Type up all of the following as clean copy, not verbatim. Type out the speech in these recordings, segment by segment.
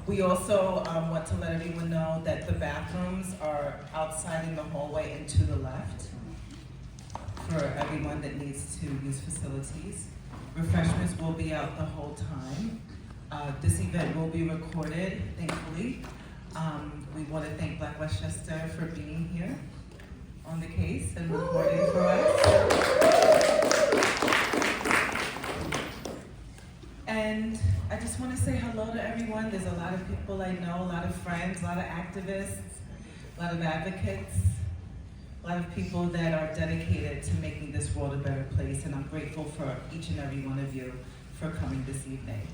We also want to let everyone know that the bathrooms are outside in the hallway and to the left for everyone that needs to use facilities. Refreshments will be out the whole time. This event will be recorded, thankfully. We want to thank Black Westchester for being here on the case and recording for us. And I just want to say hello to everyone. There's a lot of people I know, a lot of friends, a lot of activists, a lot of advocates, a lot of people that are dedicated to making this world a better place, and I'm grateful for each and every one of you for coming this evening.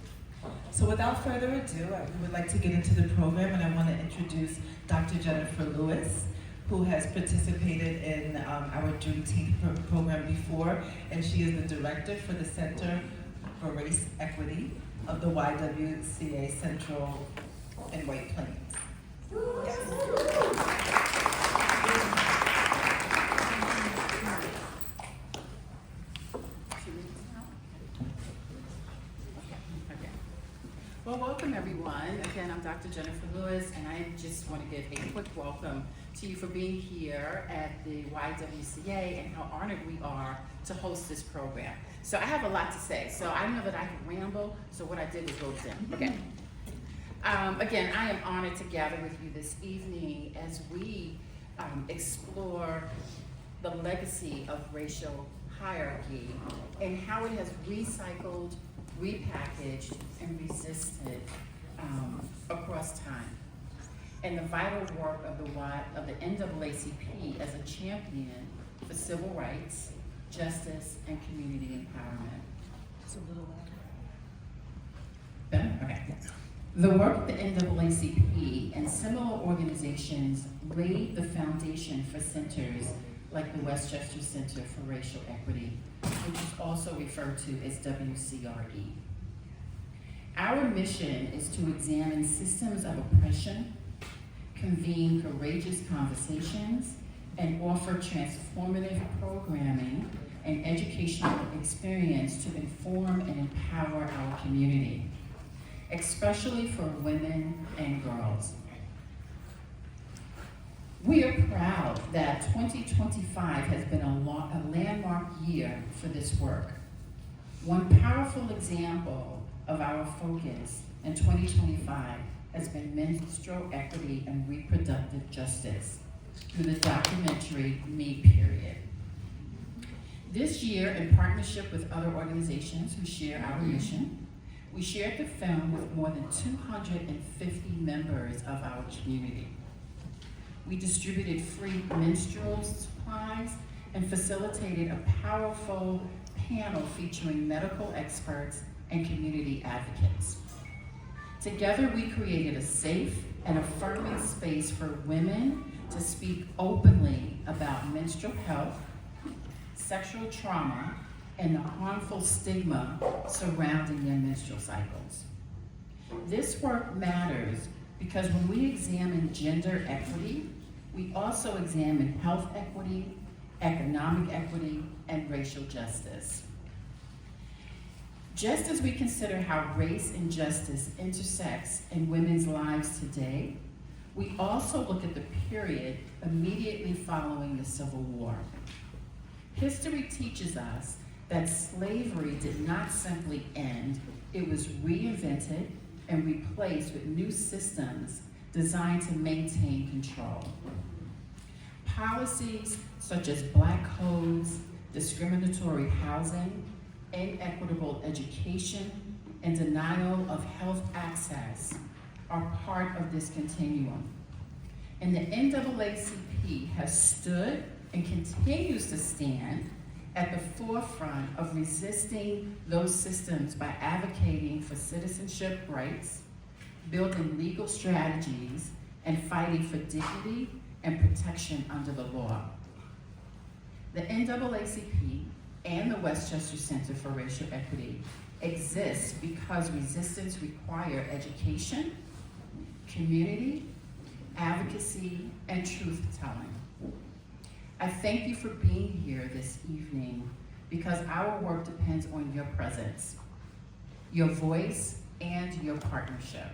So without further ado, I would like to get into the program, and I want to introduce Dr. Jennifer Lewis, who has participated in our Juneteenth program before, and she is the director for the Center for Race Equity of the YWCA Central and White Plains. Yes. Well, welcome everyone. Again, I'm Dr. Jennifer Lewis, and I just want to give a quick welcome to you for being here at the YWCA and how honored we are to host this program. So I have a lot to say, so I know that I can ramble, so what I did was wrote them. Okay. Again, I am honored to gather with you this evening as we explore the legacy of racial hierarchy and how it has recycled, repackaged, and resisted across time, and the vital work of the NAACP as a champion for civil rights, justice, and community empowerment. It's a little louder. Better? Okay. The work of the NAACP and similar organizations laid the foundation for centers like the Westchester Center for Racial Equity, which is also referred to as WCRE. Our mission is to examine systems of oppression, convene courageous conversations, and offer transformative programming and educational experience to inform and empower our community, especially for women and girls. We are proud that 2025 has been a landmark year for this work. One powerful example of our focus in 2025 has been menstrual equity and reproductive justice through the documentary Me Period. This year, in partnership with other organizations who share our mission, we shared the film with more than 250 members of our community. We distributed free menstrual supplies and facilitated a powerful panel featuring medical experts and community advocates. Together, we created a safe and affirming space for women to speak openly about menstrual health, sexual trauma, and the harmful stigma surrounding their menstrual cycles. This work matters because when we examine gender equity, we also examine health equity, economic equity, and racial justice. Just as we consider how race and justice intersects in women's lives today, we also look at the period immediately following the Civil War. History teaches us that slavery did not simply end, it was reinvented and replaced with new systems designed to maintain control. Policies such as black codes, discriminatory housing, inequitable education, and denial of health access are part of this continuum. And the NAACP has stood and continues to stand at the forefront of resisting those systems by advocating for citizenship rights, building legal strategies, and fighting for dignity and protection under the law. The NAACP and the Westchester Center for Racial Equity exists because resistance requires education, community, advocacy, and truth-telling. I thank you for being here this evening because our work depends on your presence, your voice, and your partnership.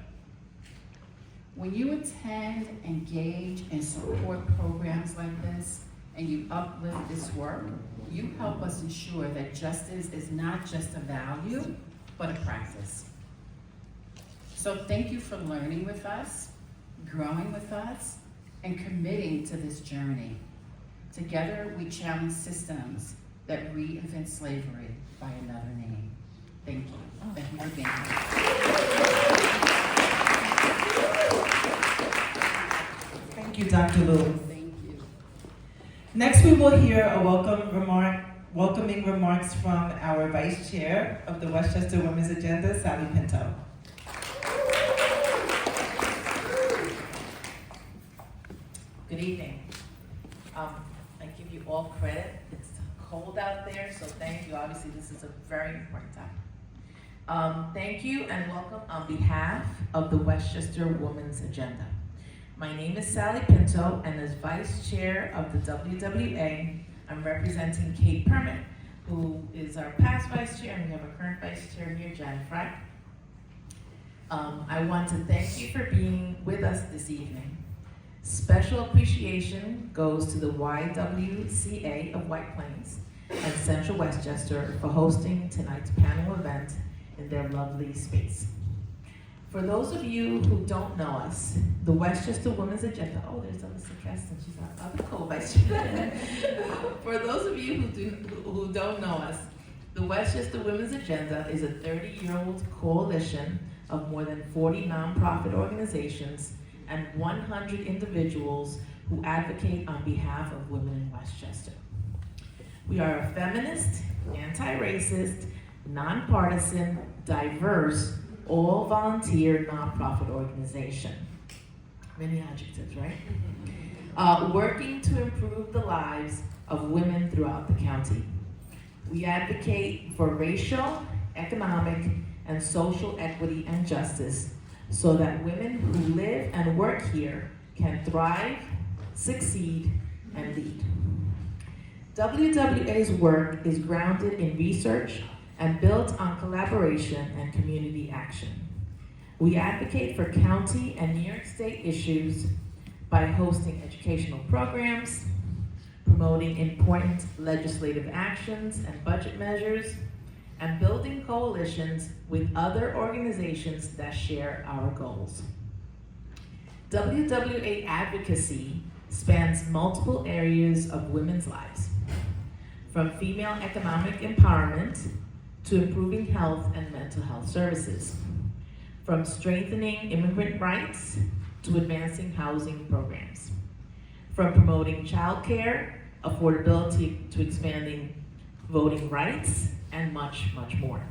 When you attend, engage, and support programs like this, and you uplift this work, you help us ensure that justice is not just a value, but a practice. So thank you for learning with us, growing with us, and committing to this journey. Together, we challenge systems that reinvent slavery by another name. Thank you. Thank you for being here. Thank you, Dr. Lou. Thank you. Next, we will hear a welcoming remarks from our Vice Chair of the Westchester Women's Agenda, Sally Pinto. Good evening. I give you all credit. It's cold out there, so thank you. Obviously, this is a very important time. Thank you and welcome on behalf of the Westchester Women's Agenda. My name is Sally Pinto, and as Vice Chair of the WWA, I'm representing Kate Permit, who is our past Vice Chair, and we have a current Vice Chair here, Jan Frack. I want to thank you for being with us this evening. Special appreciation goes to the YWCA of White Plains and Central Westchester for hosting tonight's panel event in their lovely space. For those of you who don't know us, the Westchester Women's Agenda, oh, there's Alyssa Keston, she's our other co-vice chair. For those of you who don't know us, the Westchester Women's Agenda is a 30-year-old coalition of more than 40 nonprofit organizations and 100 individuals who advocate on behalf of women in Westchester. We are a feminist, anti-racist, nonpartisan, diverse, all-volunteer nonprofit organization. Many adjectives, right? Working to improve the lives of women throughout the county. We advocate for racial, economic, and social equity and justice so that women who live and work here can thrive, succeed, and lead. WWA's work is grounded in research and built on collaboration and community action. We advocate for county and New York State issues by hosting educational programs, promoting important legislative actions and budget measures, and building coalitions with other organizations that share our goals. WWA advocacy spans multiple areas of women's lives, from female economic empowerment to improving health and mental health services, from strengthening immigrant rights to advancing housing programs, from promoting childcare, affordability to expanding voting rights, and much, much more.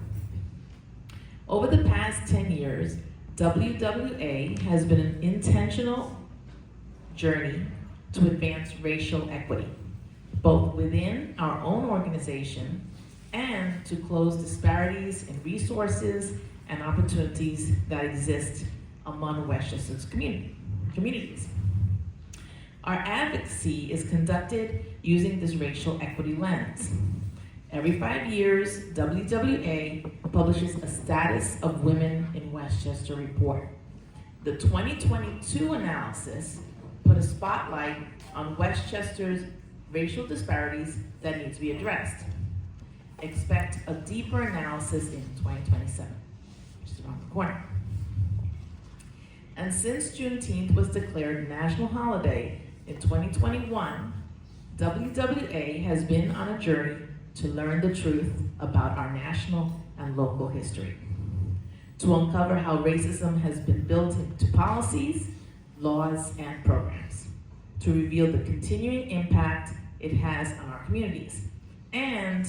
Over the past 10 years, WWA has been an intentional journey to advance racial equity, both within our own organization and to close disparities in resources and opportunities that exist among Westchester's communities. Our advocacy is conducted using this racial equity lens. Every 5 years, WWA publishes a Status of Women in Westchester report. The 2022 analysis put a spotlight on Westchester's racial disparities that need to be addressed. Expect a deeper analysis in 2027, which is around the corner. And since Juneteenth was declared a national holiday in 2021, WWA has been on a journey to learn the truth about our national and local history, to uncover how racism has been built into policies, laws, and programs, to reveal the continuing impact it has on our communities, and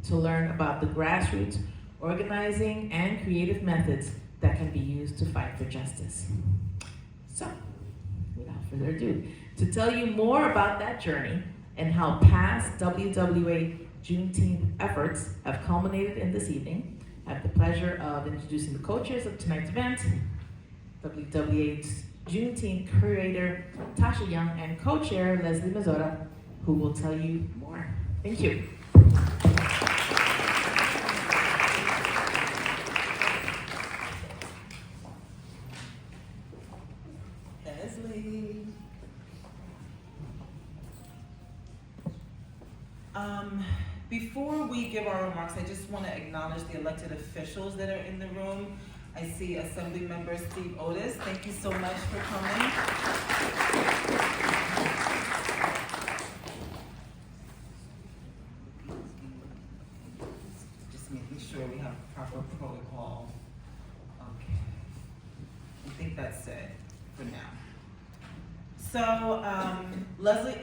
to learn about the grassroots organizing and creative methods that can be used to fight for justice. So, without further ado, to tell you more about that journey and how past WWA Juneteenth efforts have culminated in this evening, I have the pleasure of introducing the co-chairs of tonight's event, WWA's Juneteenth curator Tasha Young and co-chair Leslie Mazzota, who will tell you more. Thank you. Leslie. Before we give our remarks, I just want to acknowledge the elected officials that are in the room. I see Assemblymember Steve Otis. Thank you so much for coming. Just making sure we have proper protocol. Okay. I think that's it for now. So, Leslie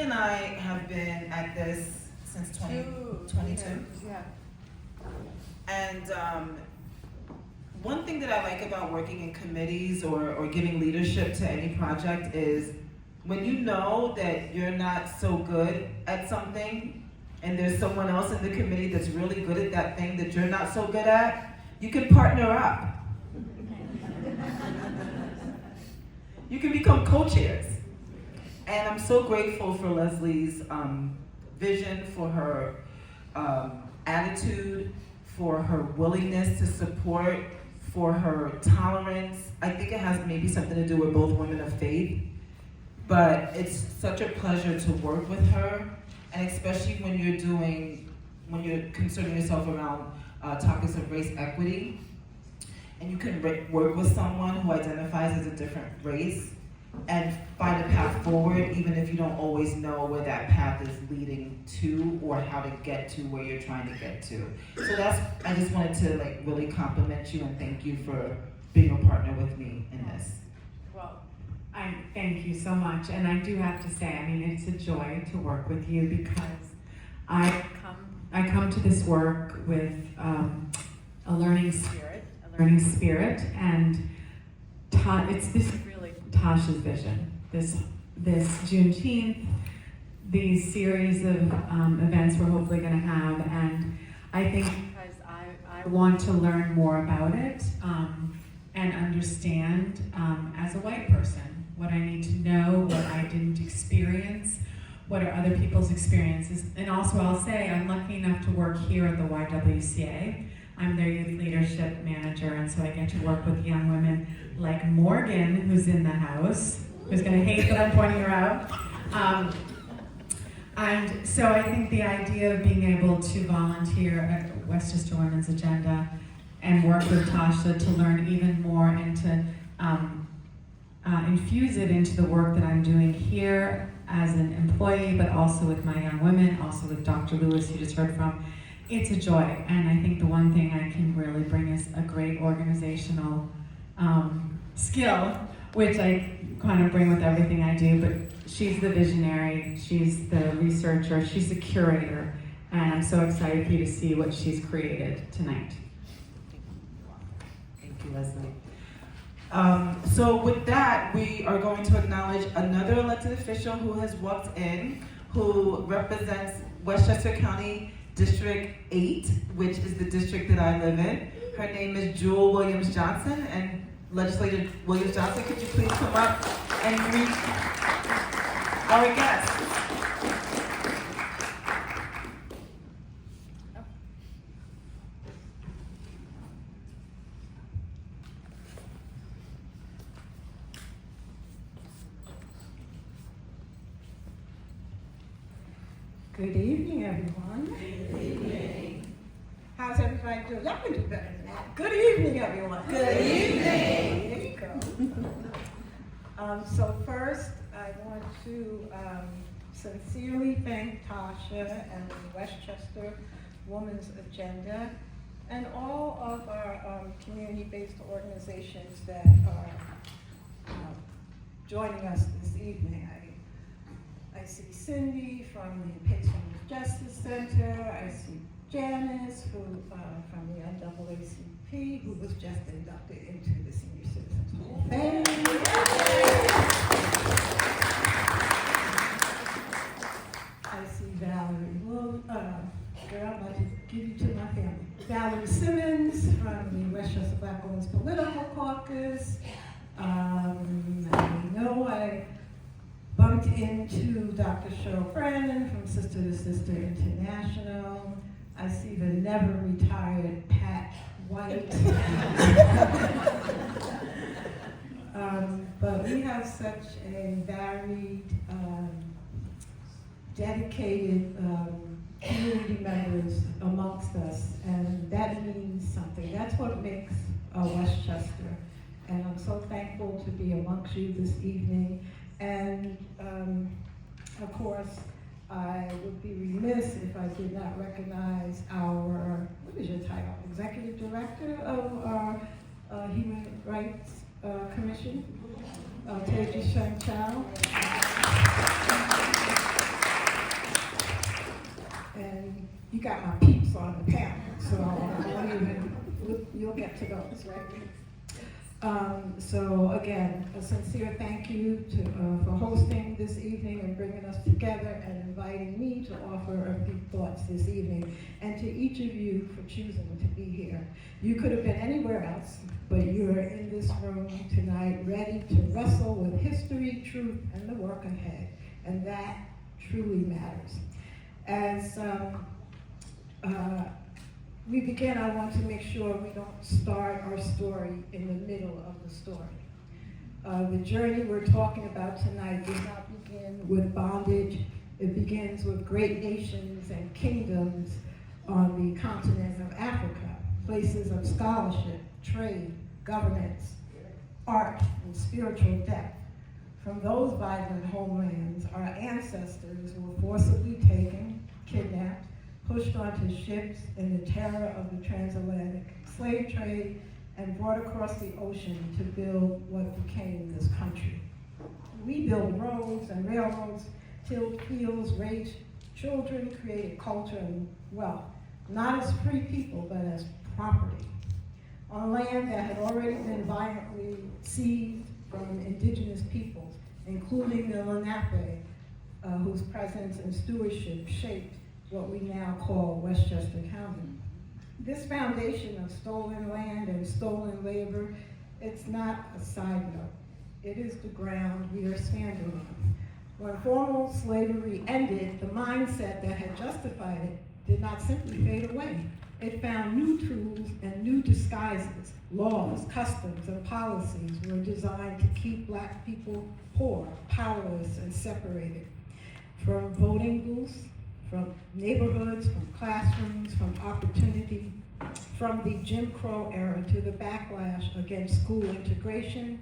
and I have been at this since 2022. Yeah. And one thing that I like about working in committees or giving leadership to any project is when you know that you're not so good at something and there's someone else in the committee that's really good at that thing that you're not so good at, you can partner up. You can become co-chairs. And I'm so grateful for Leslie's vision, for her attitude, for her willingness to support, for her tolerance. I think it has maybe something to do with both women of faith, but it's such a pleasure to work with her, and especially when you're concerning yourself around topics of race equity, and you can work with someone who identifies as a different race and find a path forward, even if you don't always know where that path is leading to or how to get to where you're trying to get to. So I just wanted to really compliment you and thank you for being a partner with me in this. Well, I thank you so much, and I do have to say, I mean, it's a joy to work with you because I come to this work with a learning spirit, and it's this really Tasha's vision. This Juneteenth, these series of events we're hopefully going to have, and I think because I want to learn more about it and understand as a white person what I need to know, what I didn't experience, what are other people's experiences, and also I'll say I'm lucky enough to work here at the YWCA. I'm their youth leadership manager, and so I get to work with young women like Morgan, who's in the house, who's going to hate that I'm pointing her out. And so I think the idea of being able to volunteer at Westchester Women's Agenda and work with Tasha to learn even more and to infuse it into the work that I'm doing here as an employee, but also with my young women, also with Dr. Lewis, you just heard from. It's a joy, and I think the one thing I can really bring is a great organizational skill, which I kind of bring with everything I do, but she's the visionary, she's the researcher, she's the curator, and I'm so excited for you to see what she's created tonight. Thank you, Leslie. So with that, we are going to acknowledge another elected official who has walked in, who represents Westchester County District 8, which is the district that I live in. Her name is Jewel Williams Johnson, and Legislator Williams Johnson, could you please come up and greet our guests? Good evening, everyone. Good evening. How's everybody doing? Y'all can do better than that. Good evening, everyone. Good evening. There you go. So first, I want to sincerely thank Tasha and the Westchester Women's Agenda and all of our community-based organizations that are joining us this evening. I see Cindy from the Patient Justice Center. I see Janice, who from the NAACP, who was just inducted into the Senior Citizens Hall of Fame. I see Valerie girl, I'm about to give you to my family. Valerie Simmons from the Westchester Black Women's Political Caucus. I know I bumped into Dr. Cheryl Brandon from Sister to Sister International. I see the never retired Pat White. have such a varied, dedicated community members amongst us, and that means something. That's what makes Westchester. And I'm so thankful to be amongst you this evening. And of course, I would be remiss if I did not recognize our, what is your title? Executive Director of our Human Rights Commission, Teji Shanchow. And you got my peeps on the panel, so you'll get to those, right? So again, a sincere thank you for hosting this evening and bringing us together and inviting me to offer a few thoughts this evening, and to each of you for choosing to be here. You could have been anywhere else, but you're in this room tonight ready to wrestle with history, truth, and the work ahead, and that truly matters. As we begin, I want to make sure we don't start our story in the middle of the story. The journey we're talking about tonight does not begin with bondage. It begins with great nations and kingdoms on the continent of Africa, places of scholarship, trade, governance, art, and spiritual depth. From those vibrant homelands, our ancestors were forcibly taken, kidnapped, pushed onto ships in the terror of the transatlantic slave trade, and brought across the ocean to build what became this country. We built roads and railroads, tilled fields, raised children, created culture and wealth, not as free people, but as property, on land that had already been violently seized from indigenous peoples, including the Lenape, whose presence and stewardship shaped what we now call Westchester County. This foundation of stolen land and stolen labor, it's not a side note. It is the ground we are standing on. When formal slavery ended, the mindset that had justified it did not simply fade away. It found new tools and new disguises. Laws, customs, and policies were designed to keep Black people poor, powerless, and separated. From voting booths, from neighborhoods, from classrooms, from opportunity, from the Jim Crow era to the backlash against school integration,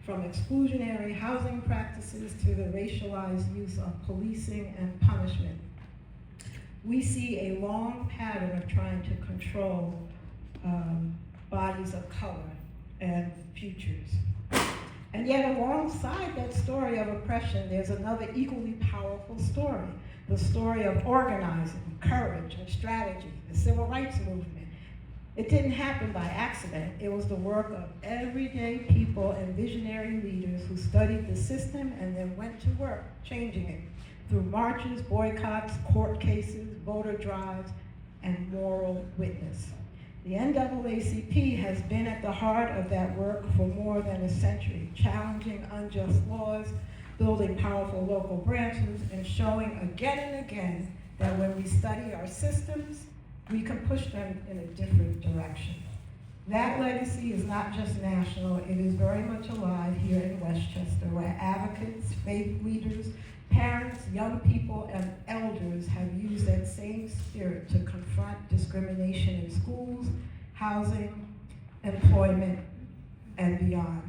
from exclusionary housing practices to the racialized use of policing and punishment. We see a long pattern of trying to control bodies of color and futures. And yet alongside that story of oppression, there's another equally powerful story. The story of organizing, courage, and strategy, the civil rights movement. It didn't happen by accident. It was the work of everyday people and visionary leaders who studied the system and then went to work changing it through marches, boycotts, court cases, voter drives, and moral witness. The NAACP has been at the heart of that work for more than a century, challenging unjust laws, building powerful local branches, and showing again and again that when we study our systems, we can push them in a different direction. That legacy is not just national, it is very much alive here in Westchester, where advocates, faith leaders, parents, young people, and elders have used that same spirit to confront discrimination in schools, housing, employment, and beyond.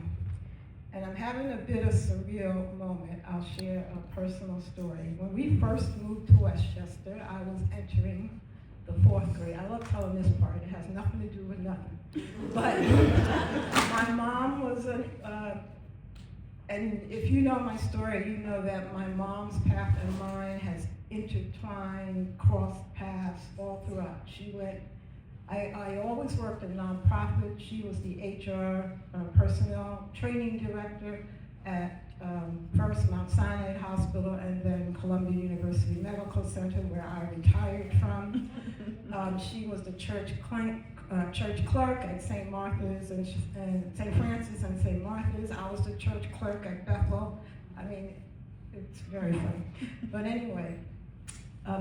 And I'm having a bit of surreal moment. I'll share a personal story. When we first moved to Westchester, I was entering the 4th grade. I love telling this part. It has nothing to do with nothing. But my mom was and if you know my story, you know that my mom's path and mine has intertwined, crossed paths all throughout. I always worked in nonprofit. She was the HR personnel training director at first Mount Sinai Hospital and then Columbia University Medical Center, where I retired from. She was the church clerk at St. Martha's and St. Francis and St. Martha's. I was the church clerk at Bethel. I mean, it's very funny. But anyway,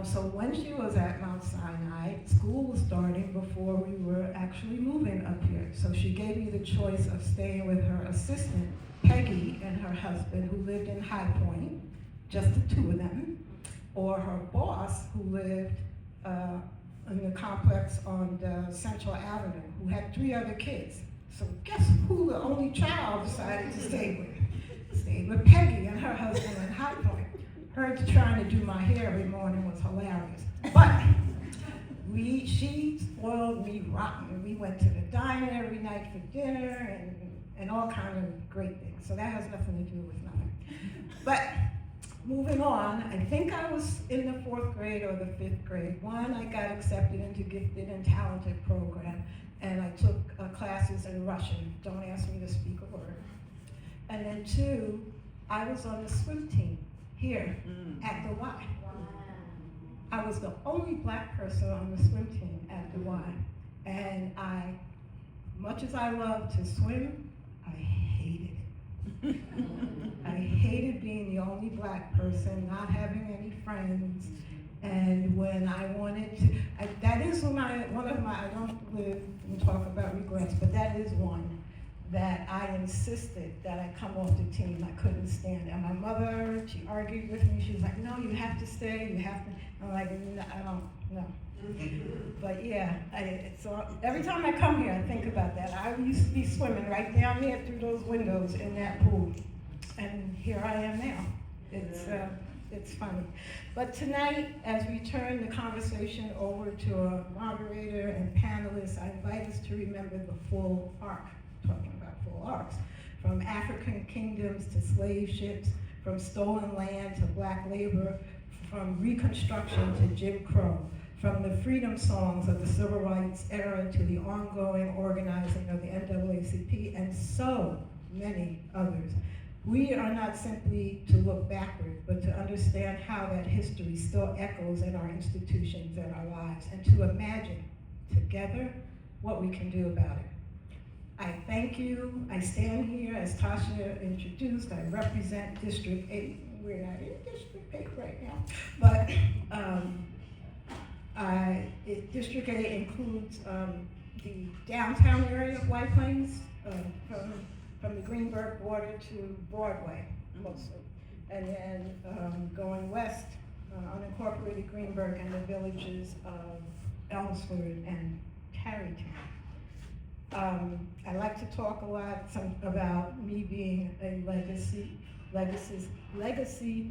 so when she was at Mount Sinai, school was starting before we were actually moving up here. So she gave me the choice of staying with her assistant, Peggy and her husband who lived in High Point, just the two of them, or her boss who lived in the complex on the Central Avenue, who had 3 other kids. So guess who the only child decided to stay with? Stayed with Peggy and her husband in High Point. Her trying to do my hair every morning was hilarious. But she spoiled me rotten. We went to the diner every night for dinner and all kinds of great things. So that has nothing to do with nothing. But moving on, I think I was in the 4th grade or the 5th grade. 1, I got accepted into Gifted and Talented program, and I took classes in Russian. Don't ask me to speak a word. And then 2, I was on the swim team here at the Y. I was the only black person on the swim team at the Y. And much as I love to swim, I hated it. I hated being the only black person, not having any friends. And when I wanted to, that is one of my, I don't live and talk about regrets, but that is one that I insisted that I come off the team. I couldn't stand it. And my mother, she argued with me. She was like, no, you have to stay, you have to. I'm like, no, I don't, no. But yeah, so every time I come here, I think about that. I used to be swimming right down there through those windows in that pool. And here I am now. It's funny. But tonight, as we turn the conversation over to a moderator and panelists, I invite us to remember the full arc, talking about full arcs, from African kingdoms to slave ships, from stolen land to black labor, from Reconstruction to Jim Crow, from the freedom songs of the Civil Rights era to the ongoing organizing of the NAACP, and so many others. We are not simply to look backward, but to understand how that history still echoes in our institutions and our lives, and to imagine together what we can do about it. I thank you. I stand here, as Tasha introduced, I represent District 8. We're not in District 8 right now, but District 8 includes the downtown area of White Plains, from the Greenberg border to Broadway, mostly. And then going west, unincorporated Greenberg and the villages of Elmsford and Tarrytown. I like to talk a lot about me being a legacy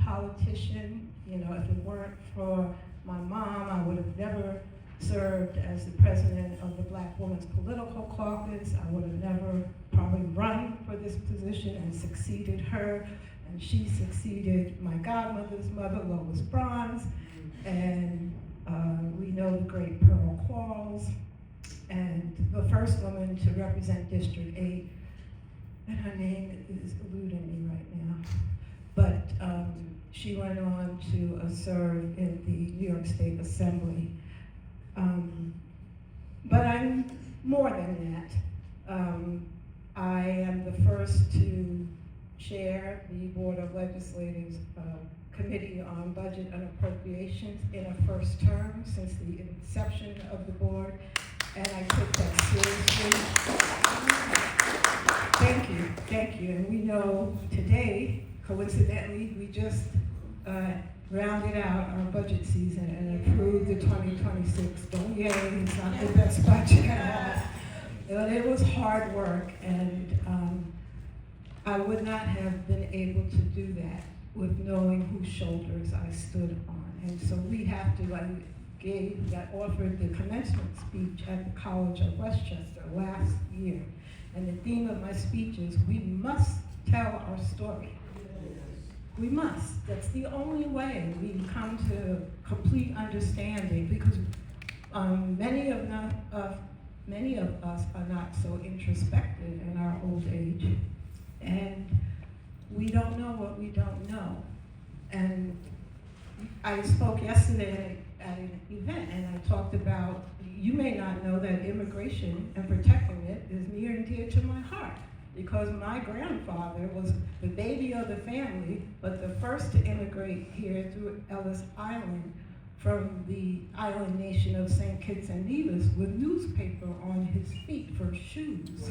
politician. You know, if it weren't for my mom, I would have never served as the president of the Black Women's Political Caucus. I would have never probably run for this position and succeeded her. And she succeeded my godmother's mother, Lois Bronze. And we know the great Pearl Quarles. And the first woman to represent District 8, and her name is eluding me right now. But she went on to serve in the New York State Assembly. But I'm more than that. I am the first to chair the Board of Legislators Committee on Budget and Appropriations in a first term since the inception of the board, and I took that seriously. Thank you. And we know today, coincidentally, we just rounded out our budget season and approved the 2026. Don't yay, it's not the best budget at all. But it was hard work, and I would not have been able to do that with knowing whose shoulders I stood on. And so we have to, I offered the commencement speech at the College of Westchester last year. And the theme of my speech is, we must tell our story. We must. That's the only way we can come to complete understanding, because many of us are not so introspective in our old age, and we don't know what we don't know. And I spoke yesterday at an event, and I talked about, you may not know that immigration and protecting it is near and dear to my heart, because my grandfather was the baby of the family, but the first to immigrate here through Ellis Island from the island nation of St. Kitts and Nevis with newspaper on his feet for shoes.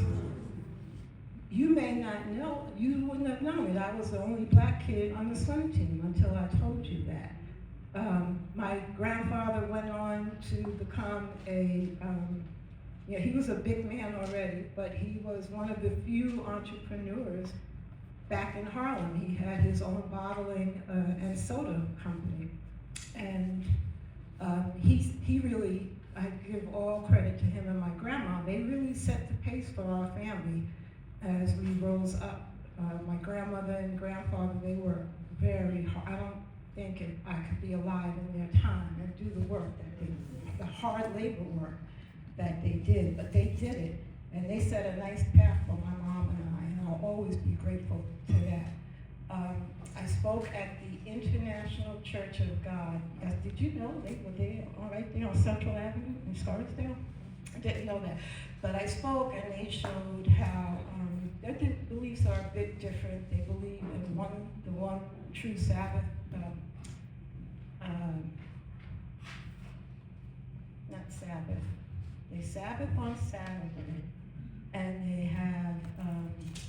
you may not know, you wouldn't have known it. I was the only black kid on the swim team until I told you that. My grandfather went on to become he was a big man already, but he was one of the few entrepreneurs back in Harlem. He had his own bottling and soda company. And he really, I give all credit to him and my grandma. They really set the pace for our family as we rose up. My grandmother and grandfather, they were very hard. I don't think I could be alive in their time and do the work that they, the hard labor work that they did, but they did it. And they set a nice path for my mom and I, and I'll always be grateful to that. I spoke at the International Church of God. Did you know they were there, right there on Central Avenue in Scarsdale? I didn't know that. But I spoke and they showed how their beliefs are a bit different. They believe in the one true Sabbath. Not Sabbath. They Sabbath on Saturday, and they have,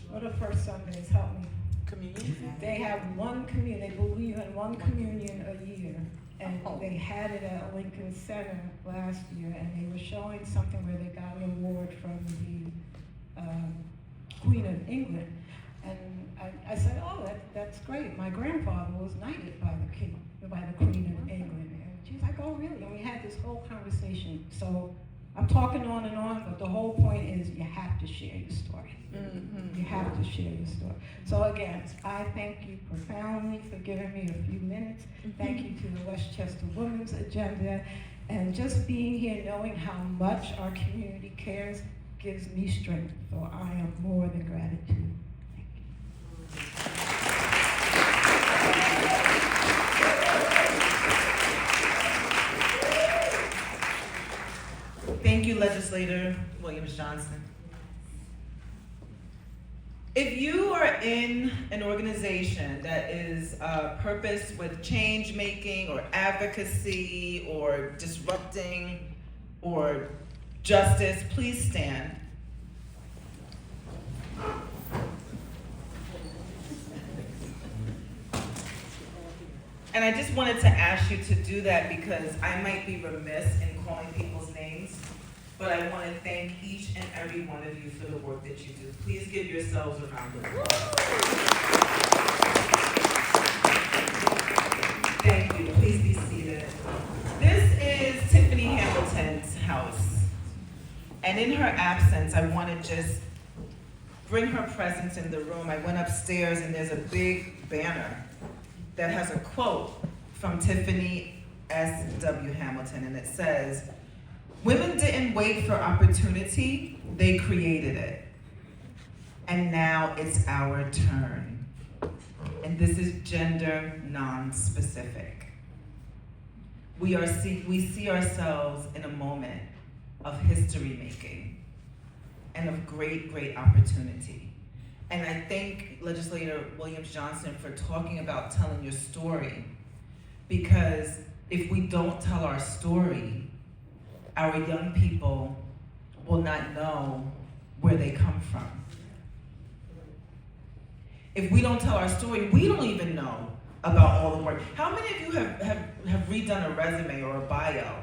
what are first Sundays? Help me. Communion? They have one communion, they believe in one communion a year. And they had it at Lincoln Center last year, and they were showing something where they got an award from the Queen of England. And I said, oh, that's great. My grandfather was knighted by the Queen of England. And she's like, oh, really? And we had this whole conversation. So I'm talking on and on, but the whole point is you have to share your story. Mm-hmm. You have to share your story. So again, I thank you profoundly for giving me a few minutes. Thank you to the Westchester Women's Agenda. And just being here, knowing how much our community cares, gives me strength. So I am more than gratitude. Thank you, Legislator Williams-Johnson. If you are in an organization that is purposed with change making or advocacy or disrupting or justice, please stand. And I just wanted to ask you to do that because I might be remiss in calling people's names, but I want to thank each and every one of you for the work that you do. Please give yourselves a round of applause. Thank you. Please be seated. This is Tiffany Hamilton's house. And in her absence, I want to just bring her presence in the room. I went upstairs and there's a big banner that has a quote from Tiffany S.W. Hamilton, and it says, "Women didn't wait for opportunity, they created it. And now it's our turn." And this is gender non-specific. We see ourselves in a moment of history making and of great, great opportunity. And I thank Legislator Williams-Johnson for talking about telling your story, because if we don't tell our story, our young people will not know where they come from. If we don't tell our story, we don't even know about all the work. How many of you have redone a resume or a bio,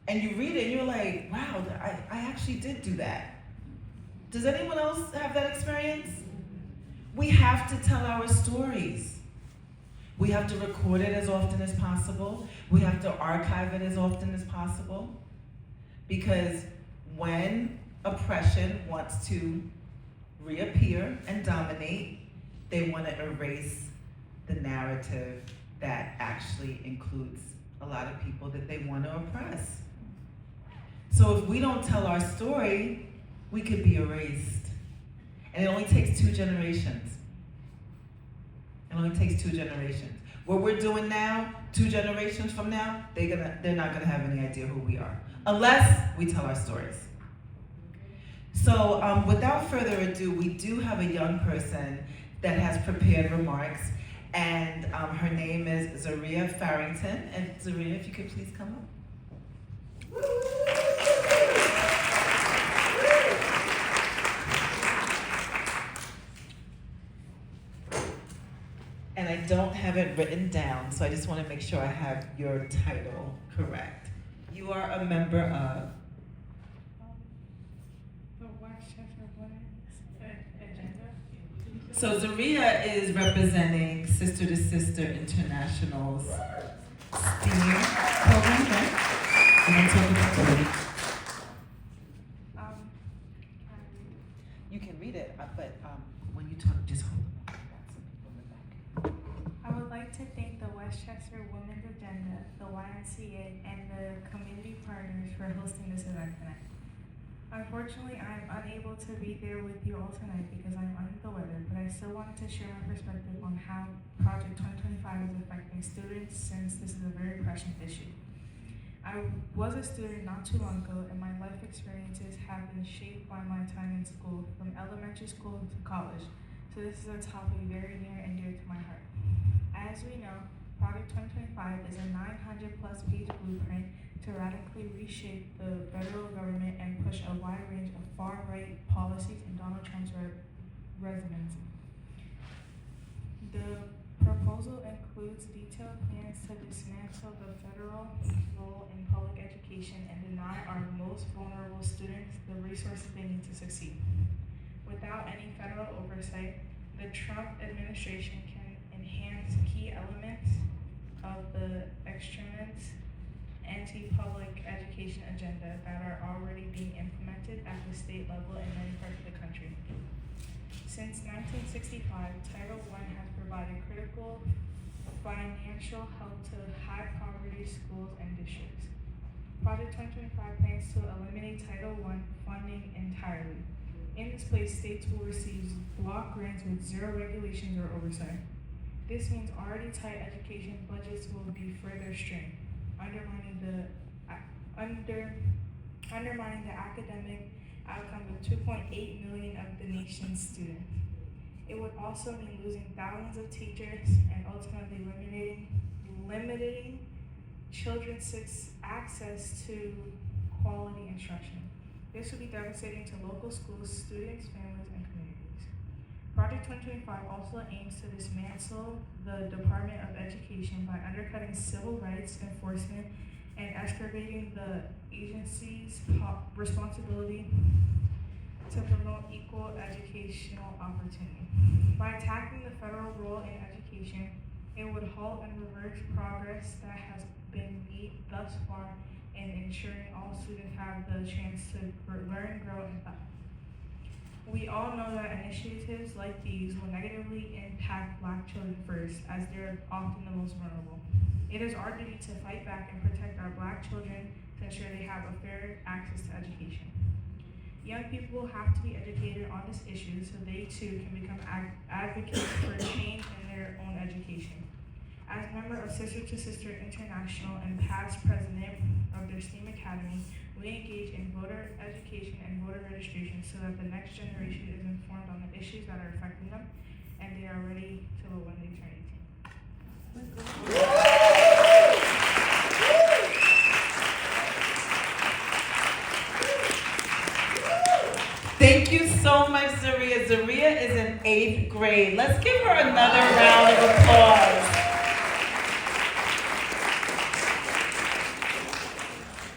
and you read it and you're like, wow, I actually did do that? Does anyone else have that experience? We have to tell our stories. We have to record it as often as possible. We have to archive it as often as possible. Because when oppression wants to reappear and dominate, they want to erase the narrative that actually includes a lot of people that they want to oppress. So if we don't tell our story, we could be erased. And it only takes 2 generations. It only takes 2 generations. What we're doing now, 2 generations from now, they're not gonna have any idea who we are, unless we tell our stories. So without further ado, we do have a young person that has prepared remarks, and her name is Zaria Farrington. And Zaria, if you could please come up. don't have it written down, so I just want to make sure I have your title correct. You are a member of? The Westchester Women's Agenda. So Zaria is representing Sister to Sister International's STEAM program, right? You want to talk about that? You can read it, but when you talk, just hold on. I got some people in the back. I would like to thank the Westchester Women's Agenda, the YMCA, and the community partners for hosting this event tonight. Unfortunately, I am unable to be there with you all tonight because I'm under the weather, but I still wanted to share my perspective on how Project 2025 is affecting students since this is a very prescient issue. I was a student not too long ago, and my life experiences have been shaped by my time in school, from elementary school to college. So this is a topic very near and dear to my heart. As we know, Project 2025 is a 900+ page blueprint to radically reshape the federal government and push a wide range of far-right policies in Donald Trump's residency. The proposal includes detailed plans to dismantle the federal role in public education and deny our most vulnerable students the resources they need to succeed. Without any federal oversight, the Trump administration can enhance key elements of the extremist anti-public education agenda that are already being implemented at the state level in many parts of the country. Since 1965, Title I has provided critical financial help to high poverty schools and districts. Project 2025 plans to eliminate Title I funding entirely. In this place, states will receive block grants with zero regulations or oversight. This means already tight education budgets will be further strained, undermining the academic outcomes of 2.8 million of the nation's students. It would also mean losing thousands of teachers and ultimately limiting children's access to quality instruction. This would be devastating to local schools, students, families, and communities. Project 2025 also aims to dismantle the Department of Education by undercutting civil rights enforcement and excavating the agency's responsibility to promote equal educational opportunity. By attacking the federal role in education, it would halt and reverse progress that has been made thus far in ensuring all students have the chance to learn, grow, and thrive. We all know that initiatives like these will negatively impact Black children first, as they're often the most vulnerable. It is our duty to fight back and protect our Black children to ensure they have a fair access to education. Young people have to be educated on this issue so they too can become advocates for change in their own education. As a member of Sister to Sister International and past president of their STEAM Academy, we engage in voter education and voter registration so that the next generation is informed on the issues that are affecting them and they are ready to vote when they turn 18. Thank you so much, Zaria. Zaria is in 8th grade. Let's give her another round of applause.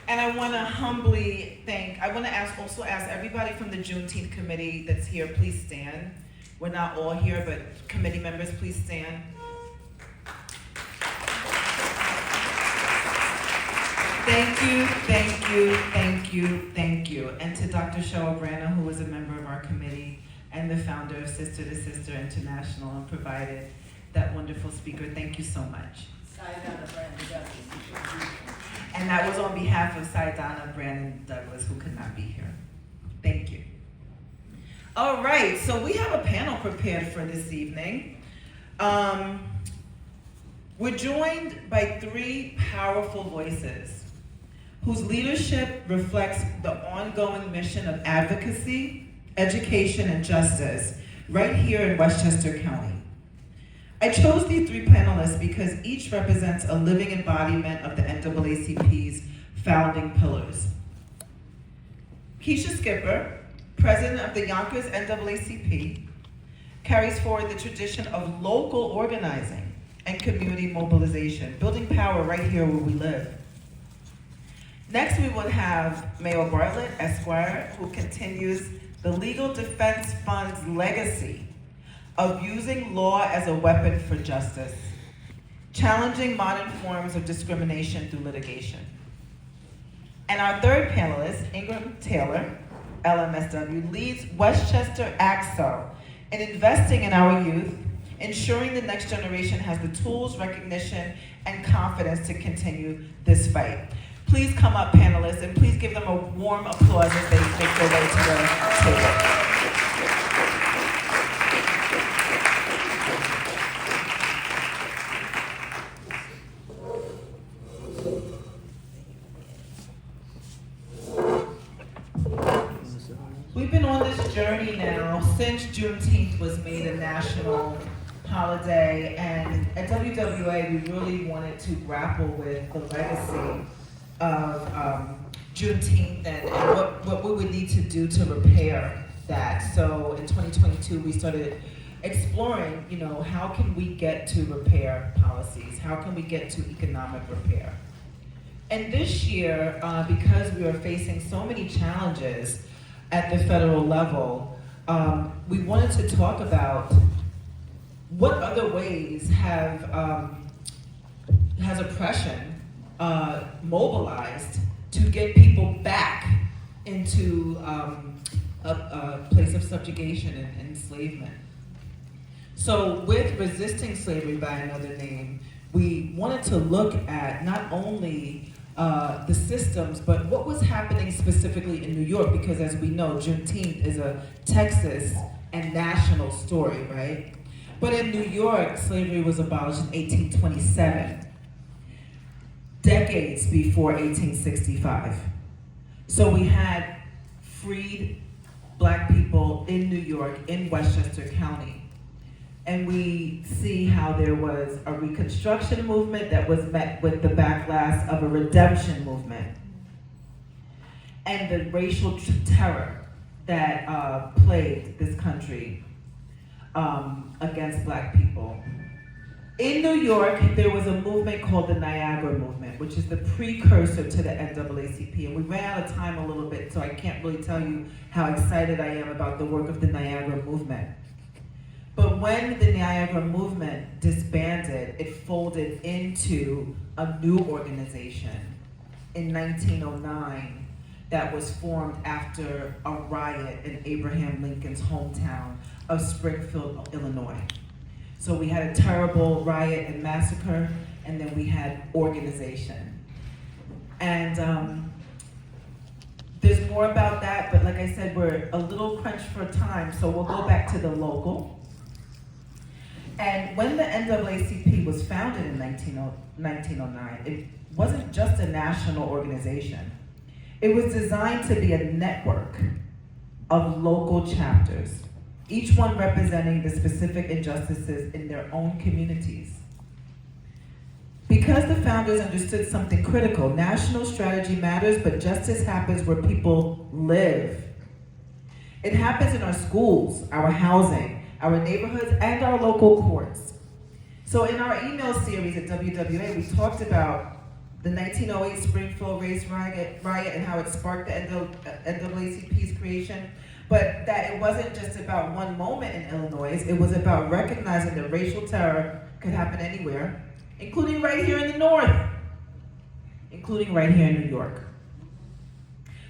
And I want to humbly also ask everybody from the Juneteenth committee that's here, please stand. We're not all here, but committee members, please stand. Thank you, thank you, thank you, thank you. And to Dr. Cheryl Branna, who was a member of our committee and the founder of Sister to Sister International and provided that wonderful speaker. Thank you so much. And that was on behalf of Saidana Brandon Douglas, who could not be here. Thank you. All right, so we have a panel prepared for this evening. We're joined by 3 powerful voices whose leadership reflects the ongoing mission of advocacy, education, and justice right here in Westchester County. I chose these 3 panelists because each represents a living embodiment of the NAACP's founding pillars. Keisha Skipper, president of the Yonkers NAACP, carries forward the tradition of local organizing and community mobilization, building power right here where we live. Next, we will have Mayor Bartlett, Esquire, who continues the Legal Defense Fund's legacy of using law as a weapon for justice, challenging modern forms of discrimination through litigation. And our third panelist, Ingram Taylor, LMSW, leads Westchester AXO in investing in our youth, ensuring the next generation has the tools, recognition, and confidence to continue this fight. Please come up, panelists, and please give them a warm applause as they make their way to the table. We've been on this journey now since Juneteenth was made a national holiday, and at WWA we really wanted to grapple with the legacy of Juneteenth and what we would need to do to repair that. So in 2022 we started exploring, how can we get to repair policies? How can we get to economic repair? And this year, because we are facing so many challenges at the federal level, we wanted to talk about what other ways has oppression mobilized to get people back into a place of subjugation and enslavement. So with Resisting Slavery by Another Name, we wanted to look at not only the systems, but what was happening specifically in New York, because as we know, Juneteenth is a Texas and national story, right? But in New York, slavery was abolished in 1827, decades before 1865. So we had freed Black people in New York, in Westchester County. And we see how there was a Reconstruction movement that was met with the backlash of a redemption movement. And the racial terror that plagued this country against Black people. In New York, there was a movement called the Niagara Movement, which is the precursor to the NAACP. And we ran out of time a little bit, so I can't really tell you how excited I am about the work of the Niagara Movement. But when the Niagara Movement disbanded, it folded into a new organization in 1909 that was formed after a riot in Abraham Lincoln's hometown of Springfield, Illinois. So we had a terrible riot and massacre, and then we had organization. And there's more about that, but like I said, we're a little crunched for time, so we'll go back to the local. And when the NAACP was founded in 1909, it wasn't just a national organization. It was designed to be a network of local chapters, each one representing the specific injustices in their own communities. Because the founders understood something critical, national strategy matters, but justice happens where people live. It happens in our schools, our housing, our neighborhoods, and our local courts. So in our email series at WWA, we talked about the 1908 Springfield race riot and how it sparked the NAACP's creation, but that it wasn't just about one moment in Illinois, it was about recognizing that racial terror could happen anywhere, including right here in the North, including right here in New York.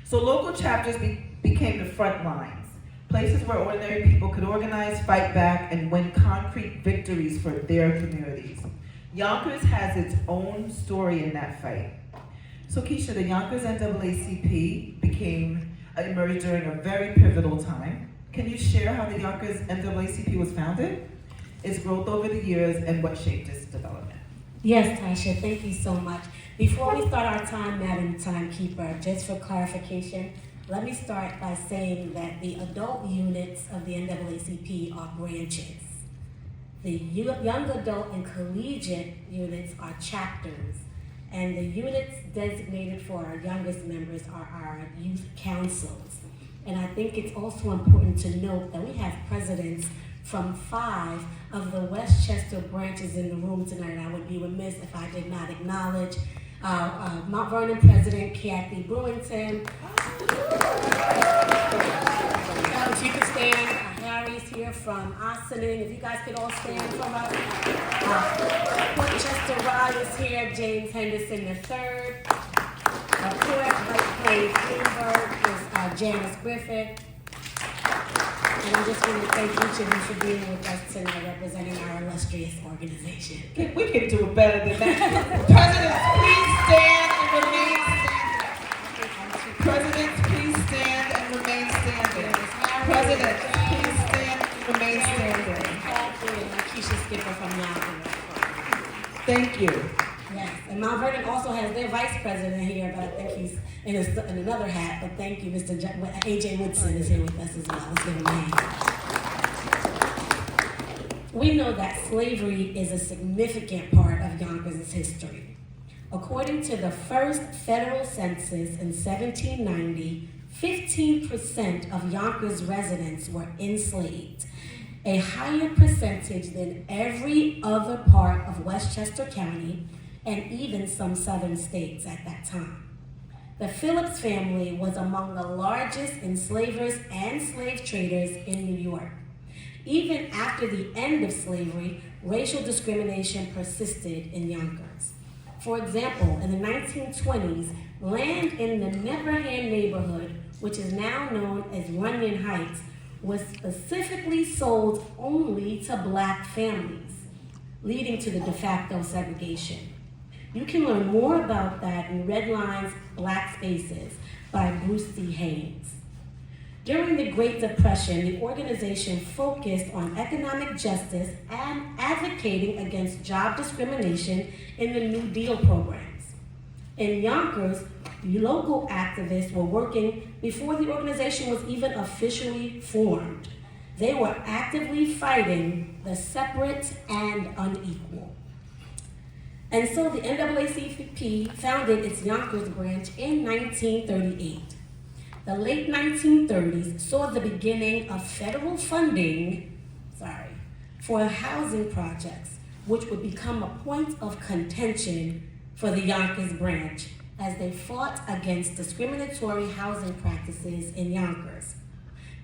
So local chapters became the front lines. Places where ordinary people could organize, fight back, and win concrete victories for their communities. Yonkers has its own story in that fight. So Keisha, the Yonkers NAACP emerged during a very pivotal time. Can you share how the Yonkers NAACP was founded, its growth over the years, and what shaped its development? Yes, Tasha, thank you so much. Before we start our time, Madam Timekeeper, just for clarification, let me start by saying that the adult units of the NAACP are branches. The young adult and collegiate units are chapters, and the units designated for our youngest members are our youth councils. And I think it's also important to note that we have presidents from 5 of the Westchester branches in the room tonight. I would be remiss if I did not acknowledge Mount Vernon President Kathy Brewington. If you could stand, Harry's here from Ossining. If you guys could all stand from us. Portchester Rod is here, James Henderson III. Port White Plains Greenberg is Janice Griffith. And I just want to thank each of you for being with us tonight, representing our illustrious organization. We can do it better than that. Presidents, please stand and remain standing. Presidents, please stand and remain standing. Presidents, please stand and remain standing. And Keisha Skipper from Yonkers. Thank you. Yes, and Mount Vernon also has their vice president here, but I think he's in another hat. But thank you, Mr. A.J. Woodson is here with us as well. Let's give him a hand. We know that slavery is a significant part of Yonkers' history. According to the first federal census in 1790, 15% of Yonkers residents were enslaved, a higher percentage than every other part of Westchester County and even some southern states at that time. The Phillips family was among the largest enslavers and slave traders in New York. Even after the end of slavery, racial discrimination persisted in Yonkers. For example, in the 1920s, land in the Neverhand neighborhood, which is now known as Runyon Heights, was specifically sold only to black families, leading to the de facto segregation. You can learn more about that in Red Lines, Black Spaces by Bruce C. Haynes. During the Great Depression, the organization focused on economic justice and advocating against job discrimination in the New Deal programs. In Yonkers, local activists were working before the organization was even officially formed. They were actively fighting the separate and unequal. And so the NAACP founded its Yonkers branch in 1938. The late 1930s saw the beginning of federal funding, for housing projects, which would become a point of contention for the Yonkers branch as they fought against discriminatory housing practices in Yonkers.